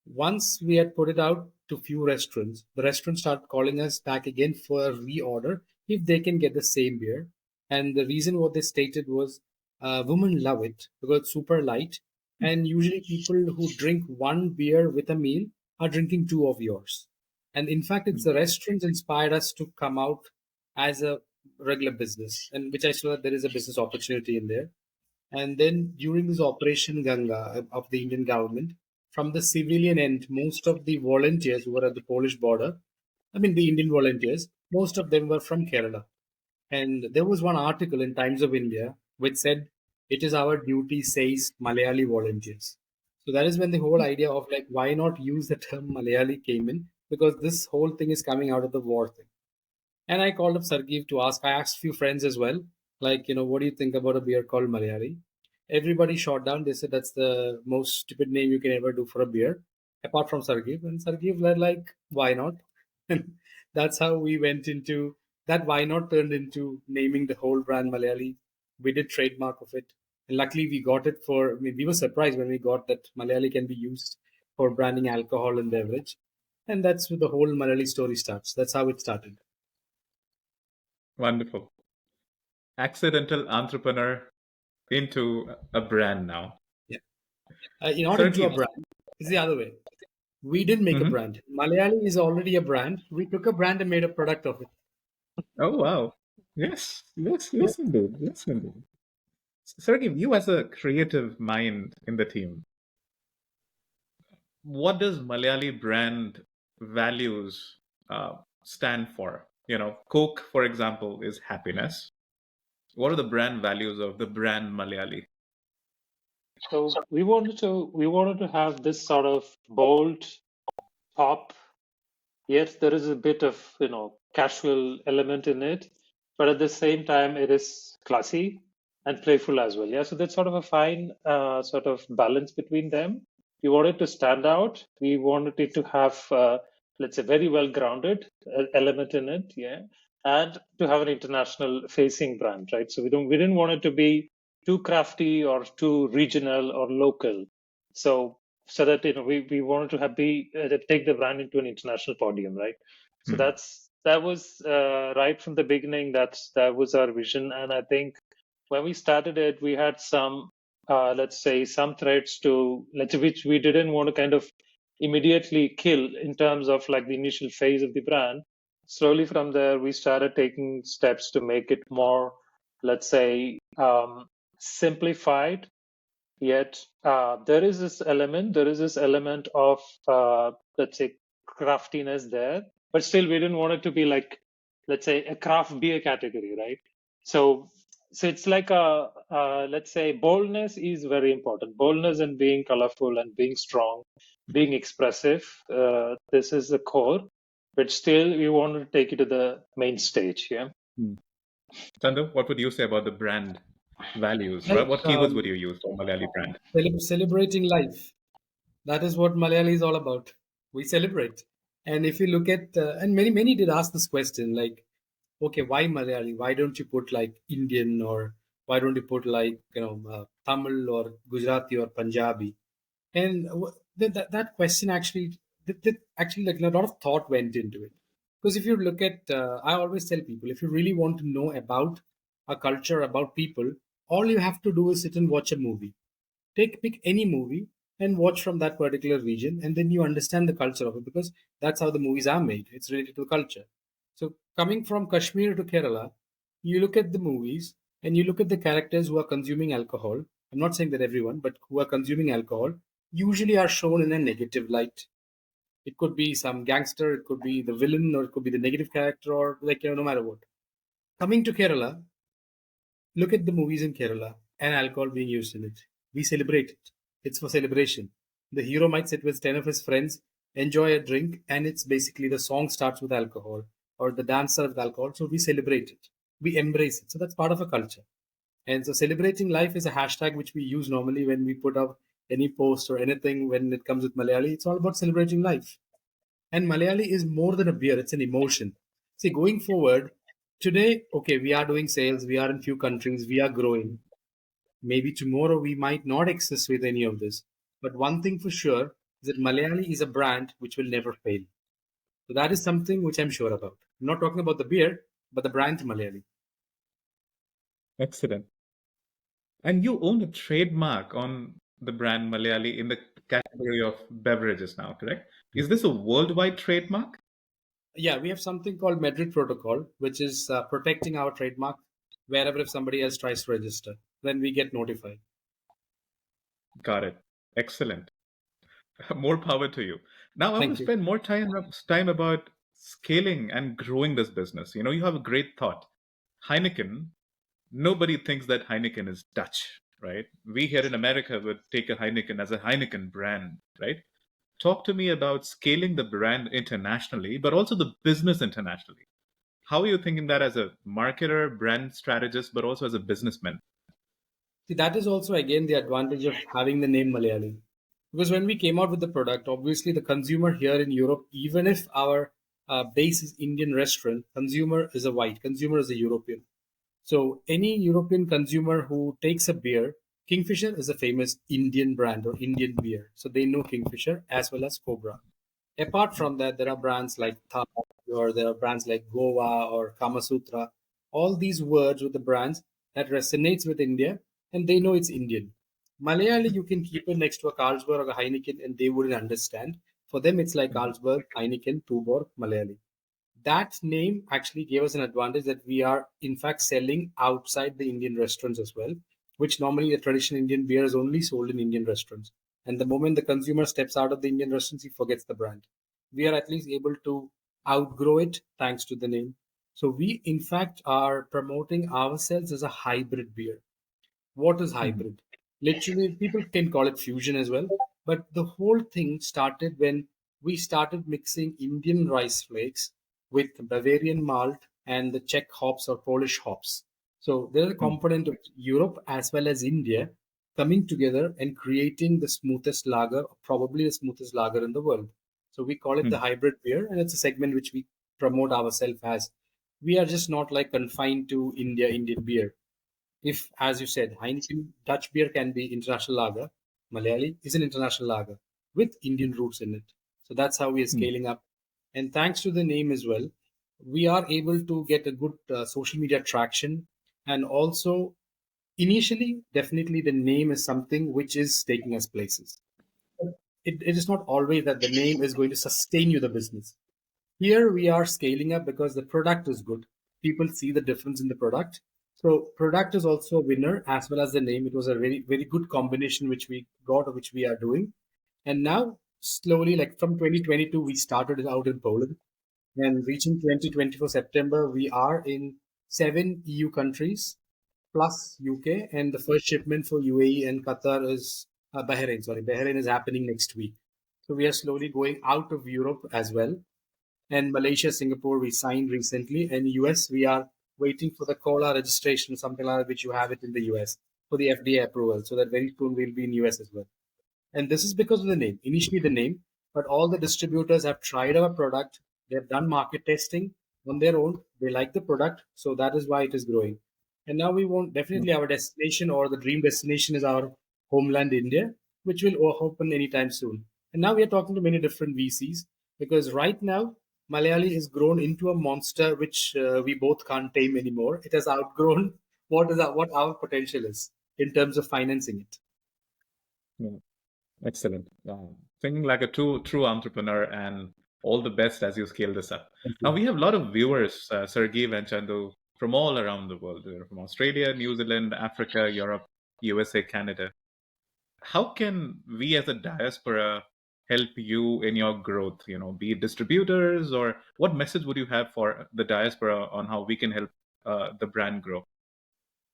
Once we had put it out to few restaurants, the restaurants started calling us back again for a reorder if they can get the same beer. And the reason what they stated was women love it because it's super light. And usually people who drink one beer with a meal are drinking two of yours. And in fact, it's the restaurants inspired us to come out as a regular business, and which I saw that there is a business opportunity in there. And then during this Operation Ganga of the Indian government, from the civilian end, most of the volunteers who were at the Polish border, I mean the Indian volunteers, most of them were from Kerala. And there was one article in Times of India which said, "It is our duty," says Malayali volunteers. So that is when the whole idea of like why not use the term Malayali came in, because this whole thing is coming out of the war thing. And I called up Sargeev to ask. I asked few friends as well, like, what do you think about a beer called Malayali? Everybody shot down. They said that's the most stupid name you can ever do for a beer, apart from Sargeev. And Sargeev led like, why not? And that's how we went into that. Why not turned into naming the whole brand Malayali. We did trademark of it. And luckily we got it for, I mean, we were surprised when we got that Malayali can be used for branding alcohol and beverage. And that's where the whole Malayali story starts. That's how it started. Wonderful. Accidental entrepreneur into a brand now. Yeah. Not into a Sergey. brand. It's the other way. We didn't make a Hmm. brand. Malayali is already a brand. We took a brand and made a product of it. Oh, wow. Yes, yes, Yeah. yes, indeed. Yes, indeed. Sergey, you as a creative mind in the team, what does Malayali brand values stand for? You know, Coke, for example, is happiness. What are the brand values of the brand Malayali? So we wanted to have this sort of bold pop. Yes, there is a bit of, casual element in it, but at the same time, it is classy and playful as well. Yeah, so that's sort of a fine sort of balance between them. We wanted to stand out. We wanted it to have, let's say, very well grounded element in it. Yeah, and to have an international facing brand, right? So we didn't want it to be too crafty or too regional or local. So that we wanted to have be take the brand into an international podium, right? So Hmm. that was right from the beginning. That was our vision, and I think when we started it, we had some let's say some threats to which we didn't want to kind of immediately kill in terms of like the initial phase of the brand. Slowly from there, we started taking steps to make it more, let's say, simplified. Yet there is this element of let's say craftiness there, but still we didn't want it to be like, let's say, a craft beer category, right? So it's like let's say boldness is very important. Boldness and being colorful and being strong, being expressive. This is the core, but still we wanted to take it to the main stage. Yeah. Hmm. Chandu, what would you say about the brand values? Like What keywords would you use for Malayali brand? celebrating life. That is what Malayali is all about. We celebrate. And if you look at, and many did ask this question, like, okay, why Malayali? Why don't you put like Indian, or why don't you put like, Tamil or Gujarati or Punjabi? And that question actually, actually, like, a lot of thought went into it. Because if you look at, I always tell people, if you really want to know about a culture, about people, all you have to do is sit and watch a movie. Pick any movie and watch from that particular region, and then you understand the culture of it, because that's how the movies are made. It's related to the culture. So coming from Kashmir to Kerala, you look at the movies and you look at the characters who are consuming alcohol. I'm not saying that everyone, but who are consuming alcohol usually are shown in a negative light. It could be some gangster, it could be the villain, or it could be the negative character, or like, no matter what. Coming to Kerala, look at the movies in Kerala and alcohol being used in it. We celebrate it. It's for celebration. The hero might sit with 10 of his friends, enjoy a drink, and it's basically the song starts with alcohol, or the dance starts with alcohol. So we celebrate it. We embrace it. So that's part of a culture. And so celebrating life is a hashtag which we use normally when we put up any post or anything when it comes with Malayali. It's all about celebrating life. And Malayali is more than a beer, it's an emotion. See, going forward, today, okay, we are doing sales, we are in few countries, we are growing. Maybe tomorrow we might not exist with any of this. But one thing for sure is that Malayali is a brand which will never fail. So that is something which I'm sure about. I'm not talking about the beer, but the brand Malayali. Excellent. And you own a trademark on the brand Malayali in the category of beverages now, correct? Is this a worldwide trademark? Yeah, we have something called Madrid Protocol, which is protecting our trademark wherever if somebody else tries to register. Then we get notified. Got it. Excellent. More power to you. Now I want Thank to you. spend more time about scaling and growing this business. You know, you have a great thought. Heineken, nobody thinks that Heineken is Dutch, right? We here in America would take a Heineken as a Heineken brand, right? Talk to me about scaling the brand internationally, but also the business internationally. How are you thinking that as a marketer, brand strategist, but also as a businessman? See, that is also again the advantage of having the name Malayali. Because when we came out with the product, obviously the consumer here in Europe, even if our base is Indian restaurant, consumer is a white, consumer is a European. So any European consumer who takes a beer, Kingfisher is a famous Indian brand or Indian beer. So they know Kingfisher as well as Cobra. Apart from that, there are brands like Thar, or there are brands like Goa or Kama Sutra. all these words with the brands that resonates with India, and they know it's Indian. Malayali, you can keep it next to a Carlsberg or a Heineken, and they wouldn't understand. For them, it's like Mhm. Carlsberg, Heineken, Tuborg, Malayali. That name actually gave us an advantage that we are, in fact, selling outside the Indian restaurants as well, which normally a traditional Indian beer is only sold in Indian restaurants. And the moment the consumer steps out of the Indian restaurants, he forgets the brand. We are at least able to outgrow it thanks to the name. So we, in fact, are promoting ourselves as a hybrid beer. What is Mhm. hybrid? Literally, people can call it fusion as well. But the whole thing started when we started mixing Indian rice flakes with Bavarian malt and the Czech hops or Polish hops. So there's a Mhm. component of Europe as well as India coming together and creating the smoothest lager, probably the smoothest lager in the world. So we call it the Mhm. hybrid beer, and it's a segment which we promote ourselves as. We are just not like confined to India, Indian beer. If, as you said, Heineken Dutch beer can be international lager, Malayali is an international lager with Indian roots in it. So that's how we are Mhm. scaling up. And thanks to the name as well, we are able to get a good social media traction. And also, initially, definitely the name is something which is taking us places. It is not always that the name is going to sustain you the business. Here we are scaling up because the product is good. People see the difference in the product. So product is also a winner as well as the name. It was a very, very good combination which we got or which we are doing. And now slowly, like from 2022, we started it out in Poland. And reaching 2024 September, we are in 7 EU countries plus UK. And the first shipment for UAE and Qatar is Bahrain. Sorry, Bahrain is happening next week. So we are slowly going out of Europe as well, and Malaysia, Singapore, we signed recently. And US, we are waiting for the COLA registration, something like that, which you have it in the US for the FDA approval. So that very soon we'll be in US as well. And this is because of the name. Initially, the name, but all the distributors have tried our product. They've done market testing on their own. They like the product, so that is why it is growing. And now we want definitely our destination or the dream destination is our homeland, India, which will open anytime soon. And now we are talking to many different VCs because right now Malayali is grown into a monster which we both can't tame anymore. It has outgrown what our potential is in terms of financing it. Yeah. Excellent. Thinking like a true entrepreneur, and all the best as you scale this up. Thank Now, you. we have a lot of viewers, Sergey and Chandu, from all around the world. They're from Australia, New Zealand, Africa, Europe, USA, Canada. How can we as a diaspora help you in your growth? Be it distributors, or what message would you have for the diaspora on how we can help the brand grow?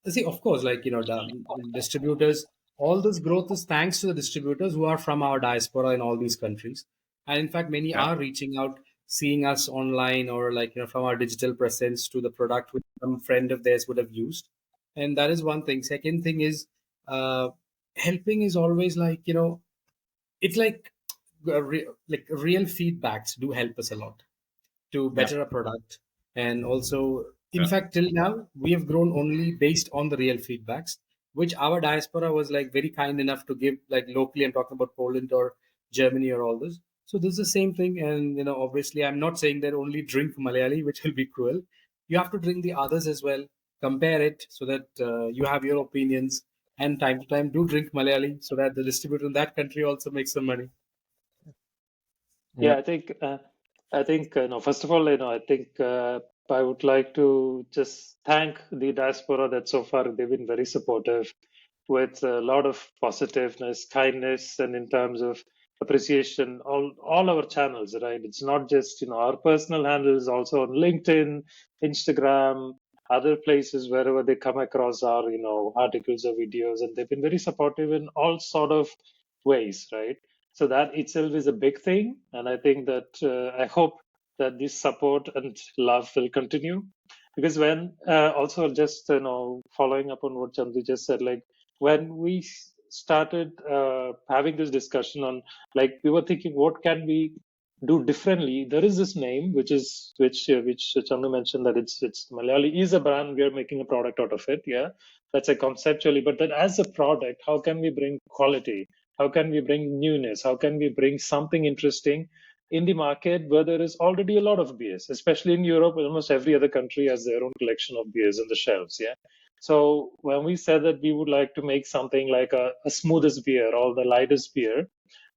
See, of course, like, the distributors, all this growth is thanks to the distributors who are from our diaspora in all these countries. And in fact, many Yeah. are reaching out, seeing us online or like, from our digital presence to the product which some friend of theirs would have used. And that is one thing. Second thing is, uh, helping is always like, it's like real feedbacks do help us a lot to Yeah. better a product. And also, in Yeah. fact, till now, we have grown only based on the real feedbacks, which our diaspora was like very kind enough to give, like locally. I'm talking about Poland or Germany or all this. So this is the same thing. And, obviously, I'm not saying that only drink Malayali, which will be cruel. You have to drink the others as well, compare it so that you have your opinions. And time to time, do drink Malayali so that the distributor in that country also makes some money. Yeah, Yeah. I think, no, first of all, I think I would like to just thank the diaspora that so far they've been very supportive with a lot of positiveness, kindness, and in terms of appreciation, all our channels, right? It's not just, our personal handles, also on LinkedIn, Instagram, other places wherever they come across our, articles or videos, and they've been very supportive in all sort of ways, right? So that itself is a big thing, and I think that I hope that this support and love will continue. Because when also just following up on what Chandu just said, like when we started having this discussion on, like we were thinking, what can we do differently? There is this name which Chandu mentioned, that it's Malayali is a brand. We are making a product out of it. Yeah, that's a conceptually, but then as a product, how can we bring quality? How can we bring newness? How can we bring something interesting in the market where there is already a lot of beers, especially in Europe. Almost every other country has their own collection of beers on the shelves. Yeah. So when we said that we would like to make something like a smoothest beer or the lightest beer,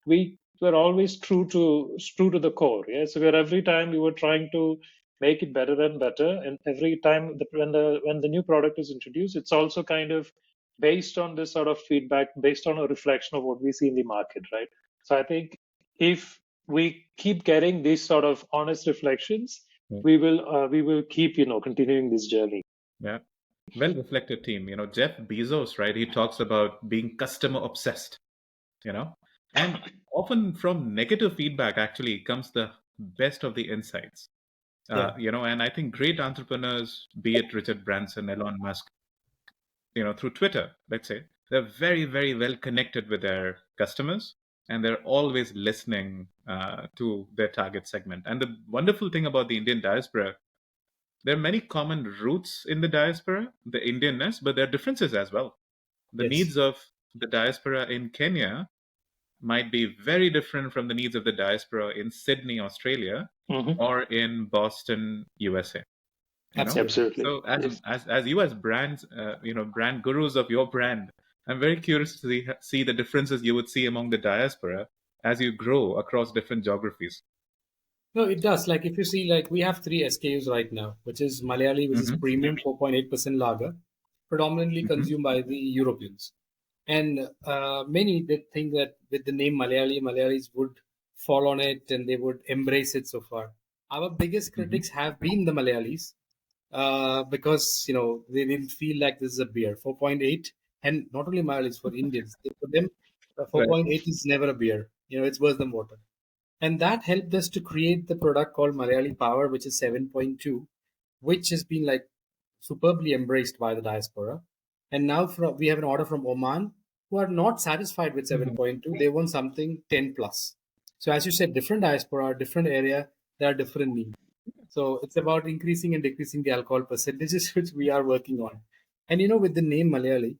we were always true to the core. Yeah. So we're every time we were trying to make it better and better. And every time when the new product is introduced, it's also kind of based on this sort of feedback, based on a reflection of what we see in the market, right? So I think if we keep getting these sort of honest reflections, Yeah. we will keep continuing this journey. Yeah. Well reflected team. Jeff Bezos, right? He talks about being customer obsessed, you know, and often from negative feedback actually comes the best of the insights. Yeah. And I think great entrepreneurs, be it Richard Branson, Elon Musk, through Twitter, let's say, they're very, very well connected with their customers and they're always listening to their target segment. And the wonderful thing about the Indian diaspora, there are many common roots in the diaspora, the Indianness, but there are differences as well. The Yes. needs of the diaspora in Kenya might be very different from the needs of the diaspora in Sydney, Australia, Hmm. or in Boston, USA. you know Absolutely. Absolutely. so as Yes. as you as brands, brand gurus of your brand, I'm very curious to see the differences you would see among the diaspora as you grow across different geographies. No, it does. Like if you see, like we have three SKUs right now, which is Malayali, which is Mm-hmm. premium 4.8% lager, predominantly Mm-hmm. consumed by the Europeans. And many did think that with the name Malayali, Malayalis would fall on it and they would embrace it so far. Our biggest Mm-hmm. critics have been the Malayalis because they didn't feel like this is a beer. 4.8, and not only Malayalis, for Indians, for them, Right. 4.8 is never a beer. It's worse than water. And that helped us to create the product called Malayali Power, which is 7.2, which has been like superbly embraced by the diaspora. And now we have an order from Oman who are not satisfied with Mhm. 7.2. They want something 10 plus. So as you said, different diaspora, different area, there are different needs. So it's about increasing and decreasing the alcohol percentages, which we are working on. And with the name Malayali,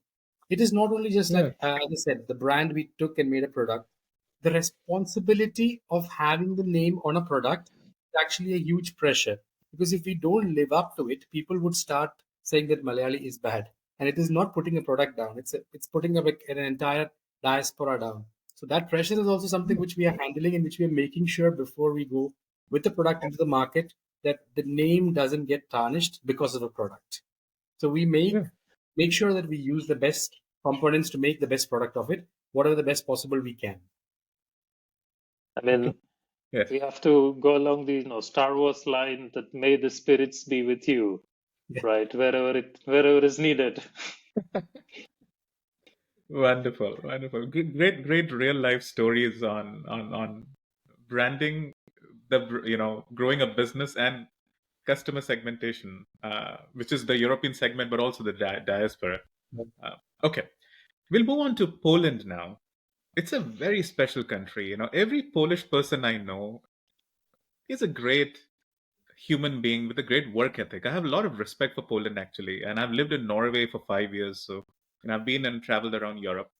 it is not only just Yeah. like, as I said, the brand we took and made a product. The responsibility of having the name on a product is actually a huge pressure, because if we don't live up to it, people would start saying that Malayali is bad, and it is not putting a product down. It's putting an entire diaspora down. So that pressure is also something which we are handling and which we are making sure before we go with the product into the market, that the name doesn't get tarnished because of a product. So we Yeah. make sure that we use the best components to make the best product of it, whatever the best possible we can. I mean, Yes. we have to go along the Star Wars line that may the spirits be with you, right? Wherever is needed. Wonderful, wonderful. Great, great real life stories on branding, growing a business and customer segmentation, which is the European segment, but also the diaspora. Uh, okay, we'll move on to Poland now. It's a very special country. Every Polish person I know is a great human being with a great work ethic. I have a lot of respect for Poland actually, and I've lived in Norway for 5 years, so I've been and traveled around Europe.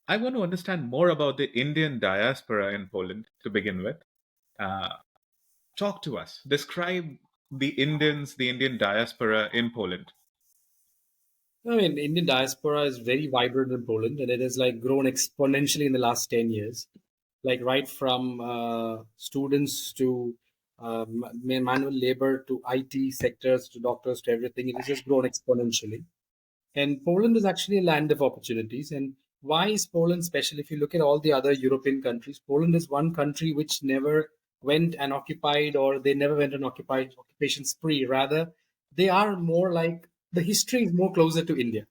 I want to understand more about the Indian diaspora in Poland to begin with. Uh, Talk to us. Describe the Indians, the Indian diaspora in Poland. I mean, Indian diaspora is very vibrant in Poland, and it has like grown exponentially in the last 10 years. Like right from students to manual labor to IT sectors to doctors to everything, it has just grown exponentially. And Poland is actually a land of opportunities. And why is Poland special? If you look at all the other European countries, Poland is one country which never went and occupied, or they never went on occupation spree. Rather, they are more like, the history is more closer to India.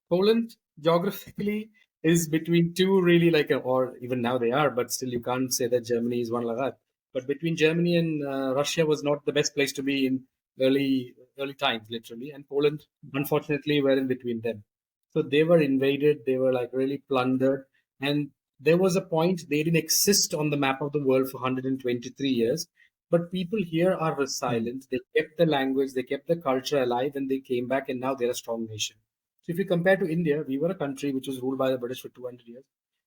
Poland geographically is between two really like, or even now they are, but still you can't say that Germany is one like that. But between Germany and Russia was not the best place to be in early times, literally, and Poland unfortunately were in between them. So they were invaded, they were like really plundered, and there was a point they didn't exist on the map of the world for 123 years. But people here are Mm. resilient. They kept the language, they kept the culture alive, and they came back, and now they're a strong nation. So if you compare to India, we were a country which was ruled by the British for 200 years.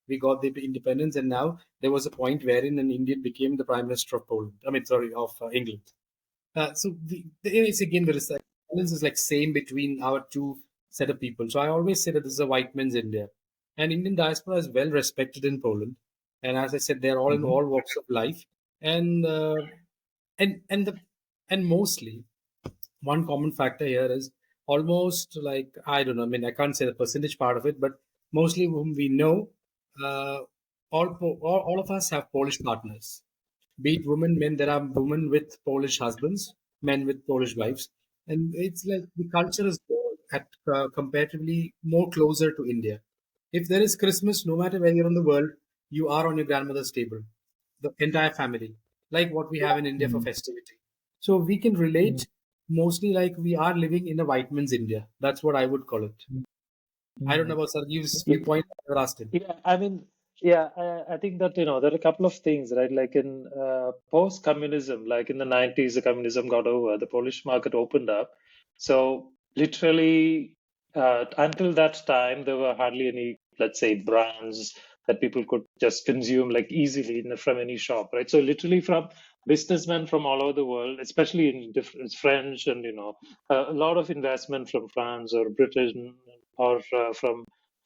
we got the independence, and now there was a point wherein an Indian became the Prime Minister of Poland. I mean, sorry, of England. So it's again the balance is like same between our two set of people. So I always say that this is a white man's India, and Indian diaspora is well respected in Poland. And as I said, they're all in Hmm. all walks of life, and and the and mostly one common factor here is almost like I don't know. I mean, I can't say the percentage part of it, but mostly whom we know, uh, all of us have Polish partners, be it women, men. There are women with Polish husbands, men with Polish wives, and it's like the culture is at comparatively more closer to India. If there is Christmas, no matter where you're in the world, you are on your grandmother's table, the entire family, like what we have in India for Hmm. festivity. So we can relate mostly like we are living in a white man's India. That's what I would call it. I don't know about Sargiv's viewpoint. I never asked him. Yeah, I mean, yeah, I think that, there are a couple of things, right? Like in post-communism, like in the 90s, the communism got over, the Polish market opened up. So literally, until that time, there were hardly any, let's say, brands that people could just consume like easily from any shop, right? So literally from businessmen from all over the world, especially in different French and, a lot of investment from France or Britain or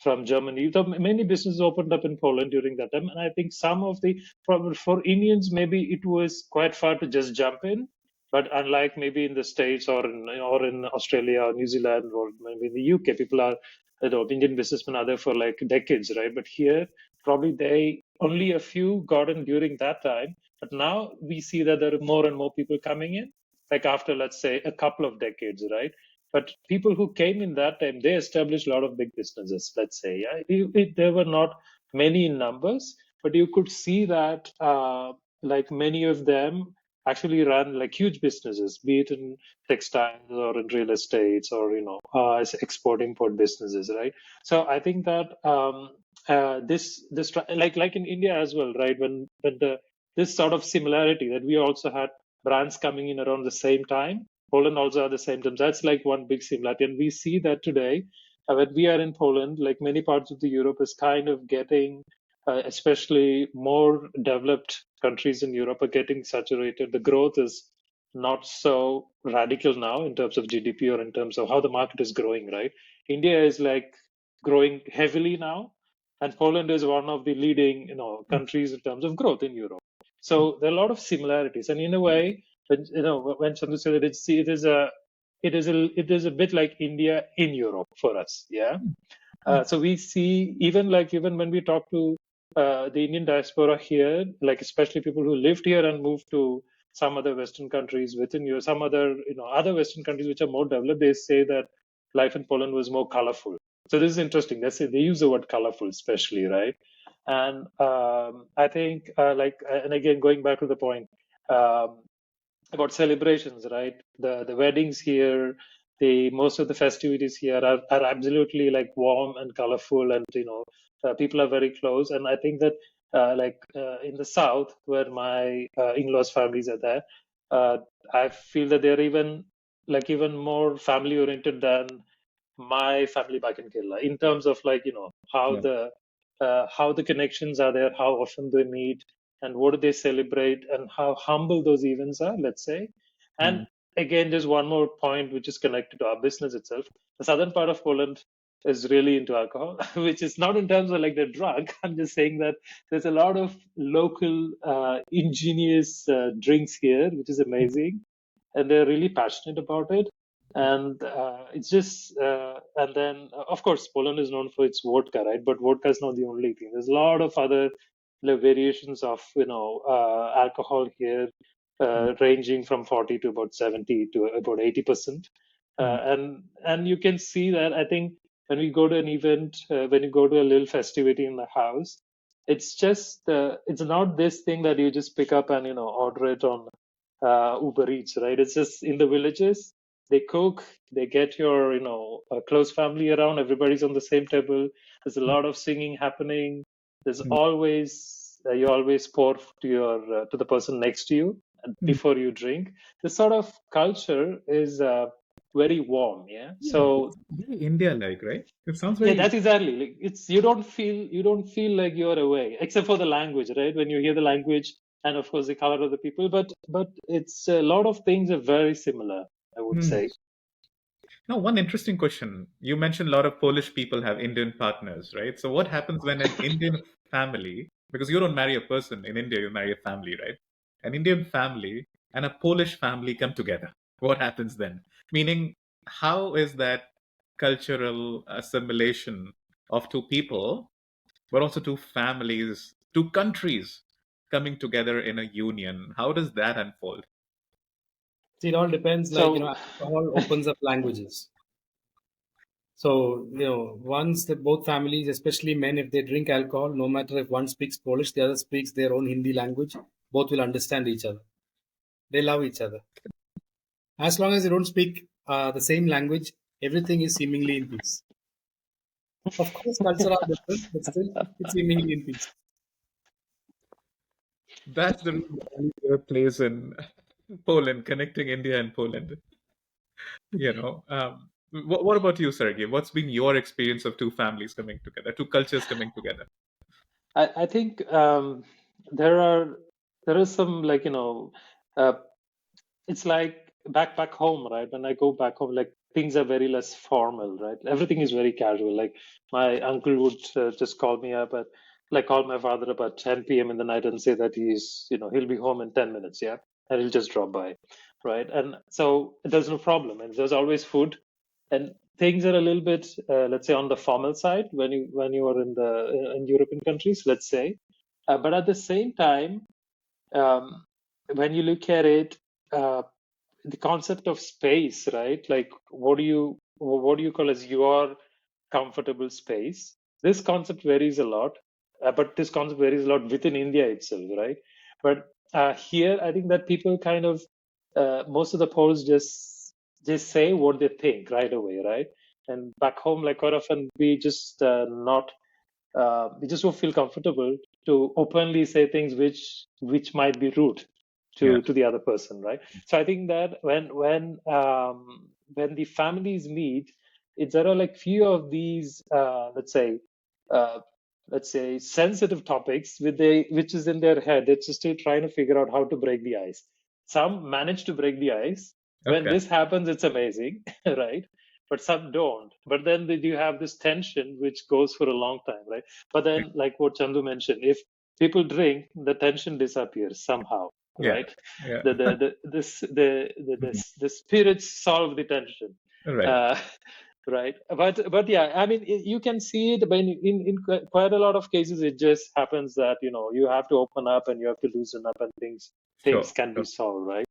from Germany. So many businesses opened up in Poland during that time, and I think some of the for Indians maybe it was quite far to just jump in, but unlike maybe in the States or in Australia or New Zealand or maybe in the UK, people are Indian businessmen are there for like decades, right? But here probably they only a few got in during that time, but now we see that there are more and more people coming in, like after let's say a couple of decades, right? But people who came in that time, they established a lot of big businesses, let's say. Yeah, there were not many in numbers, but you could see that like many of them actually ran like huge businesses, be it in textiles or in real estates or as export import businesses, right? So I think that like in India as well, right? When the this sort of similarity that we also had brands coming in around the same time. Poland also had the same terms. That's like one big similarity. And we see that today, when we are in Poland, like many parts of the Europe is kind of getting, especially more developed countries in Europe are getting saturated. The growth is not so radical now in terms of GDP or in terms of how the market is growing, right? India is like growing heavily now, and Poland is one of the leading, countries in terms of growth in Europe. So there are a lot of similarities, and in a way, when Chandu said that it is a bit like India in Europe for us, yeah. So we see even when we talk to the Indian diaspora here, like especially people who lived here and moved to some other Western countries within Europe, some other other Western countries which are more developed, they say that life in Poland was more colorful. So this is interesting. They use the word colorful, especially, right? And I think and again going back to the point. Um, about celebrations, right? The weddings here, the most of the festivities here are absolutely like warm and colorful, and people are very close. And I think that in the south, where my in-laws' families are there, uh, I feel that they're even more family oriented than my family back in Kerala in terms of Yeah. how the connections are there, how often they meet, and what do they celebrate, and how humble those events are. Let's say, and Hmm. again, there's one more point which is connected to our business itself. The southern part of Poland is really into alcohol, which is not in terms of like the drug. I'm just saying that there's a lot of local ingenious drinks here, which is amazing, and they're really passionate about it. And it's just, and then of course, Poland is known for its vodka, right? But vodka is not the only thing. There's a lot of other variations of alcohol here, ranging from 40 to about 70 to about 80%. And you can see that I think when we go to an event, when you go to a little festivity in the house, it's not this thing that you just pick up and order it on Uber Eats, right? It's just in the villages. They cook, they get your, close family around. Everybody's on the same table. There's a lot of singing happening. There's always you always pour to the person next to you before you drink. This sort of culture is very warm. Yeah. Yeah, So it's very India-like, right? It sounds yeah, very. that's exactly like it's you don't feel like you're away, except for the language, right? When you hear the language and of course the color of the people, but it's a lot of things are very similar, I would Hmm. say. Now, one interesting question. You mentioned a lot of Polish people have Indian partners, right? So, what happens when an Indian family, because you don't marry a person in India, you marry a family, right? An Indian family and a Polish family come together. What happens then? Meaning, how is that cultural assimilation of two people, but also two families, two countries coming together in a union? How does that unfold? See, it all depends. Like, So alcohol opens up languages. So, once the both families, especially men, if they drink alcohol, no matter if one speaks Polish, the other speaks their own Hindi language, both will understand each other. They love each other. As long as they don't speak the same language, everything is seemingly in peace. Of course, culture are different, but still, it's seemingly in peace. That's the role Malayali plays in Poland, connecting India and Poland. What about you, Sergey? What's been your experience of two families coming together, two cultures coming together? I think there are there is some like uh, it's like back home, right? When I go back home, like things are very less formal, right? Everything is very casual. Like my uncle would just call me up at like call my father up at 10 p.m. in the night and say that he'll be home in 10 minutes, yeah, and he'll just drop by, right? And so there's no problem, and there's always food, and things are a little bit, let's say, on the formal side when you are in European countries, let's say, but at the same time, um, when you look at it. The concept of space, right? Like, what do you call as your comfortable space? This concept varies a lot, but this concept varies a lot within India itself, right? But here, I think that people kind of most of the polls just say what they think right away, right? And back home, like quite often, we just not we just don't feel comfortable to openly say things which might be rude Yeah. to the other person, right? So I think that when the families meet, there are like few of these uh, let's say sensitive topics which is in their head. It's just still trying to figure out how to break the ice. Some manage to break the ice. When Okay. this happens, it's amazing, right? But some don't. But then you have this tension which goes for a long time, right? But then, like what Chandu mentioned, if people drink, the tension disappears somehow, Yeah. right? Yeah. The spirits solve the tension, Right. uh, right? But yeah, I mean, you can see it when in quite a lot of cases, it just happens that you have to open up and you have to loosen up, and things Sure. can be Sure. solved, right?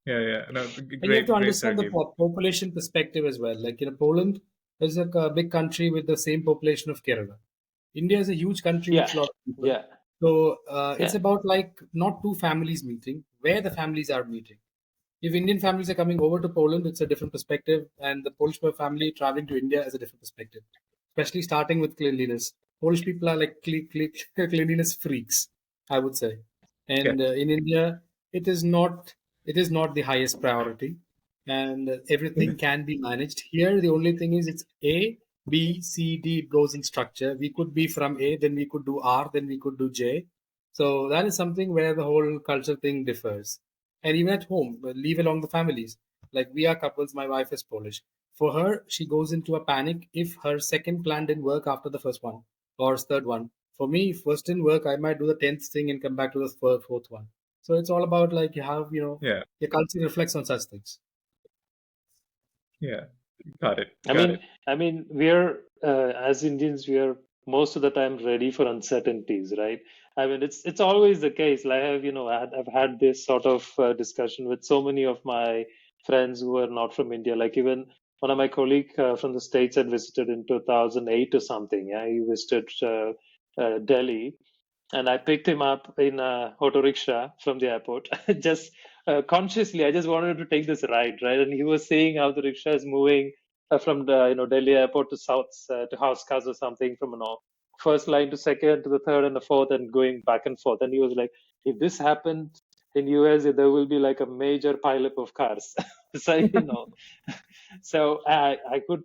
Yeah. Yeah. No, And you have to great, great, understand the Sergey. population perspective as well. Like, Poland is a big country with the same population of Kerala. India is a huge country Yeah, with a lot of people. yeah, So it's yeah. about like not two families meeting, where the families are meeting. If Indian families are coming over to Poland, it's a different perspective, and the Polish family traveling to India is a different perspective. Especially starting with cleanliness. Polish people are like cleanliness freaks, I would say. Yeah. And in India, it is not it is not the highest priority, and everything Mhm. can be managed. Here, the only thing is it's A, B, C, D. It goes in structure. We could be from A, then we could do R, then we could do J. So that is something where the whole culture thing differs. And even at home, leave along the families. Like we are couples, my wife is Polish. For her, she goes into a panic if her second plan didn't work after the first one or third one. For me, if first didn't work, I might do the 10th thing and come back to the fourth one. So it's all about like you have, Yeah. your culture reflects on such things. Yeah. Got it. I Got mean, it. we're as Indians, we are most of the time ready for uncertainties, right? I mean, it's always the case. Like I've had this sort of discussion with so many of my friends who are not from India. Like even one of my colleague from the States had visited in 2008 or something. Yeah, he visited Delhi, and I picked him up in a auto rickshaw from the airport. Just consciously, I just wanted to take this ride, right? And he was saying how the rickshaw is moving from the Delhi airport to South to House or something, from first line to second to the third and the fourth, and going back and forth. And he was like, if this happened in US there will be like a major pileup of cars. So so I could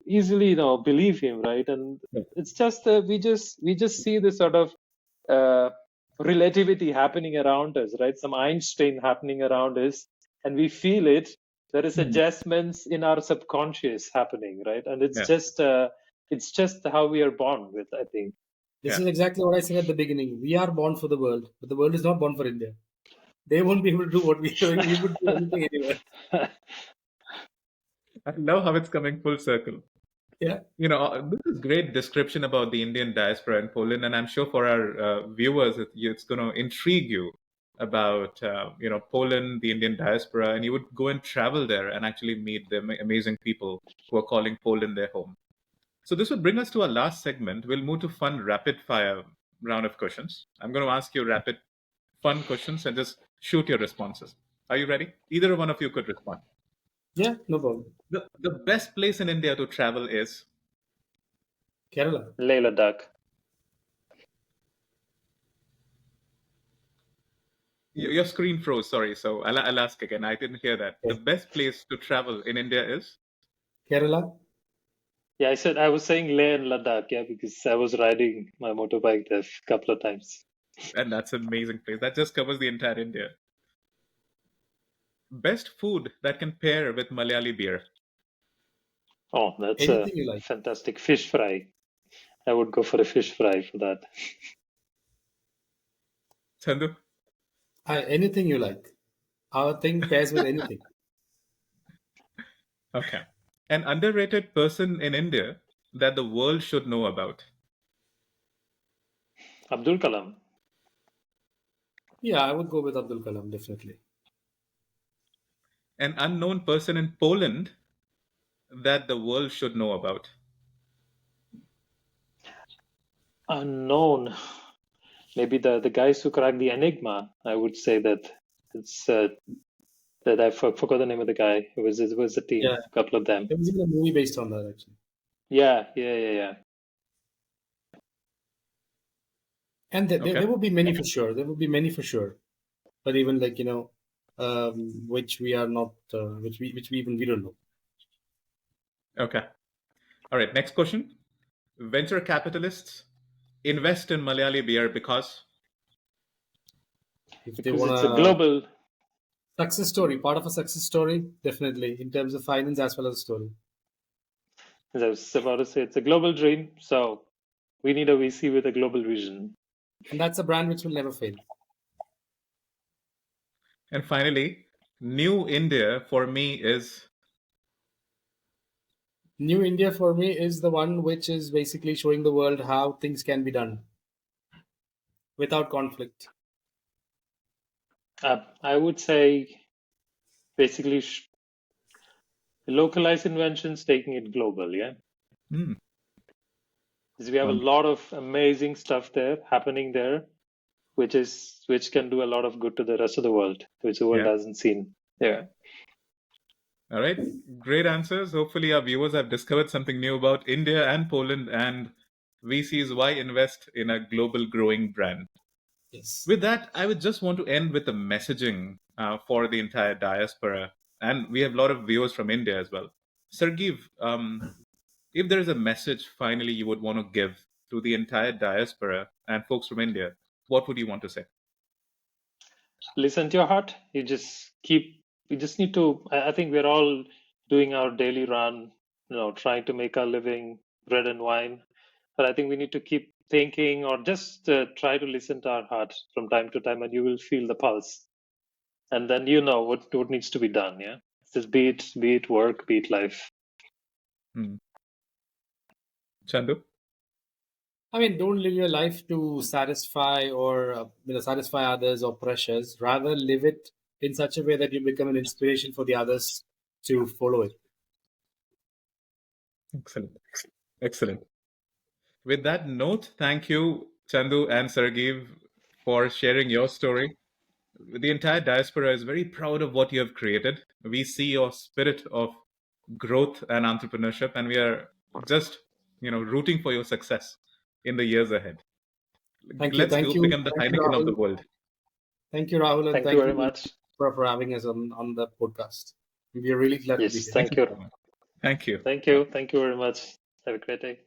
easily believe him, right? And Yeah. it's just we just see this sort of uh, relativity happening around us, right? Some Einstein happening around us, and we feel it. There is Mhm. adjustments in our subconscious happening, right? And Yeah. it's just how we are born with, I think. This Yeah. is exactly what I said at the beginning. We are born for the world, but the world is not born for India. They won't be able to do what we're doing. We would do anything anywhere. I love how it's coming full circle. Yeah. This is great description about the Indian diaspora in Poland, and I'm sure for our viewers, it's going to intrigue you about Poland, the Indian diaspora, and you would go and travel there and actually meet the amazing people who are calling Poland their home. So this would bring us to our last segment. We'll move to fun rapid fire round of questions. I'm going to ask you rapid fun questions and just shoot your responses. Are you ready? Either one of you could respond. Yeah, no problem. The best place in India to travel is Kerala. Layla Duck. your screen froze. Sorry, so I'll ask again. I didn't hear that. The Okay. best place to travel in India is, Kerala. Yeah, I was saying Leh and Ladakh, yeah, because I was riding my motorbike there a couple of times. and that's an amazing place. That just covers the entire India. Best food that can pair with Malayali beer. Oh, that's a Anything you like. fantastic fish fry. I would go for a fish fry for that. Chandu, Anything you like. Our thing pairs with anything. okay. An underrated person in India that the world should know about. Abdul Kalam. Yeah, I would go with Abdul Kalam, definitely. An unknown person in Poland that the world should know about. Unknown. Maybe the guys who cracked the Enigma. I would say that it's that forgot the name of the guy. It was a team, Yeah. a couple of them. There was even a movie based on that, actually. Yeah. And there Okay. will be many for sure. There will be many for sure. But even like, which we are not, which we even we don't know. Okay. All right. Next question. Venture capitalists invest in Malayali beer because If they Because want it's a a global. success story, part of a success story, definitely in terms of finance as well as story. As I was about to say, it's a global dream. So we need a VC with a global vision. And that's a brand which will never fail. And finally, New India for me is New India for me is the one which is basically showing the world how things can be done without conflict. I would say basically localized inventions taking it global. Yeah. hmm, Because we have a lot of amazing stuff there happening there, which can do a lot of good to the rest of the world, which the world yeah. hasn't seen. Yeah. All right. Great answers. Hopefully, our viewers have discovered something new about India and Poland and VCs why invest in a global growing brand. Yes. With that, I would just want to end with a messaging for the entire diaspora. And we have a lot of viewers from India as well. Sargheve, if there is a message finally you would want to give to the entire diaspora and folks from India, what would you want to say? Listen to your heart. You just need to. I think we're all doing our daily run, trying to make our living, bread and wine. But I think we need to keep thinking or just try to listen to our heart from time to time, and you will feel the pulse. And then you know what needs to be done. Yeah. Just be it work, be it life. Hmm. Chandu? I mean, don't live your life to satisfy or satisfy others or pressures. Rather, live it in such a way that you become an inspiration for the others to follow it. Excellent. Excellent. With that note, thank you, Chandu and Sargheve, for sharing your story. The entire diaspora is very proud of what you have created. We see your spirit of growth and entrepreneurship, and we are just, rooting for your Thank you. success in the years ahead. Let's Thank go you. become the Thank you, Heineken of the Rahul. world. Thank you, Rahul, and Thank you thank very you much. for having us on the podcast. We are really glad to be Yes, here. Thank thank you you. so much. Thank you. Thank Bye. you. Thank you very much. Have a great day.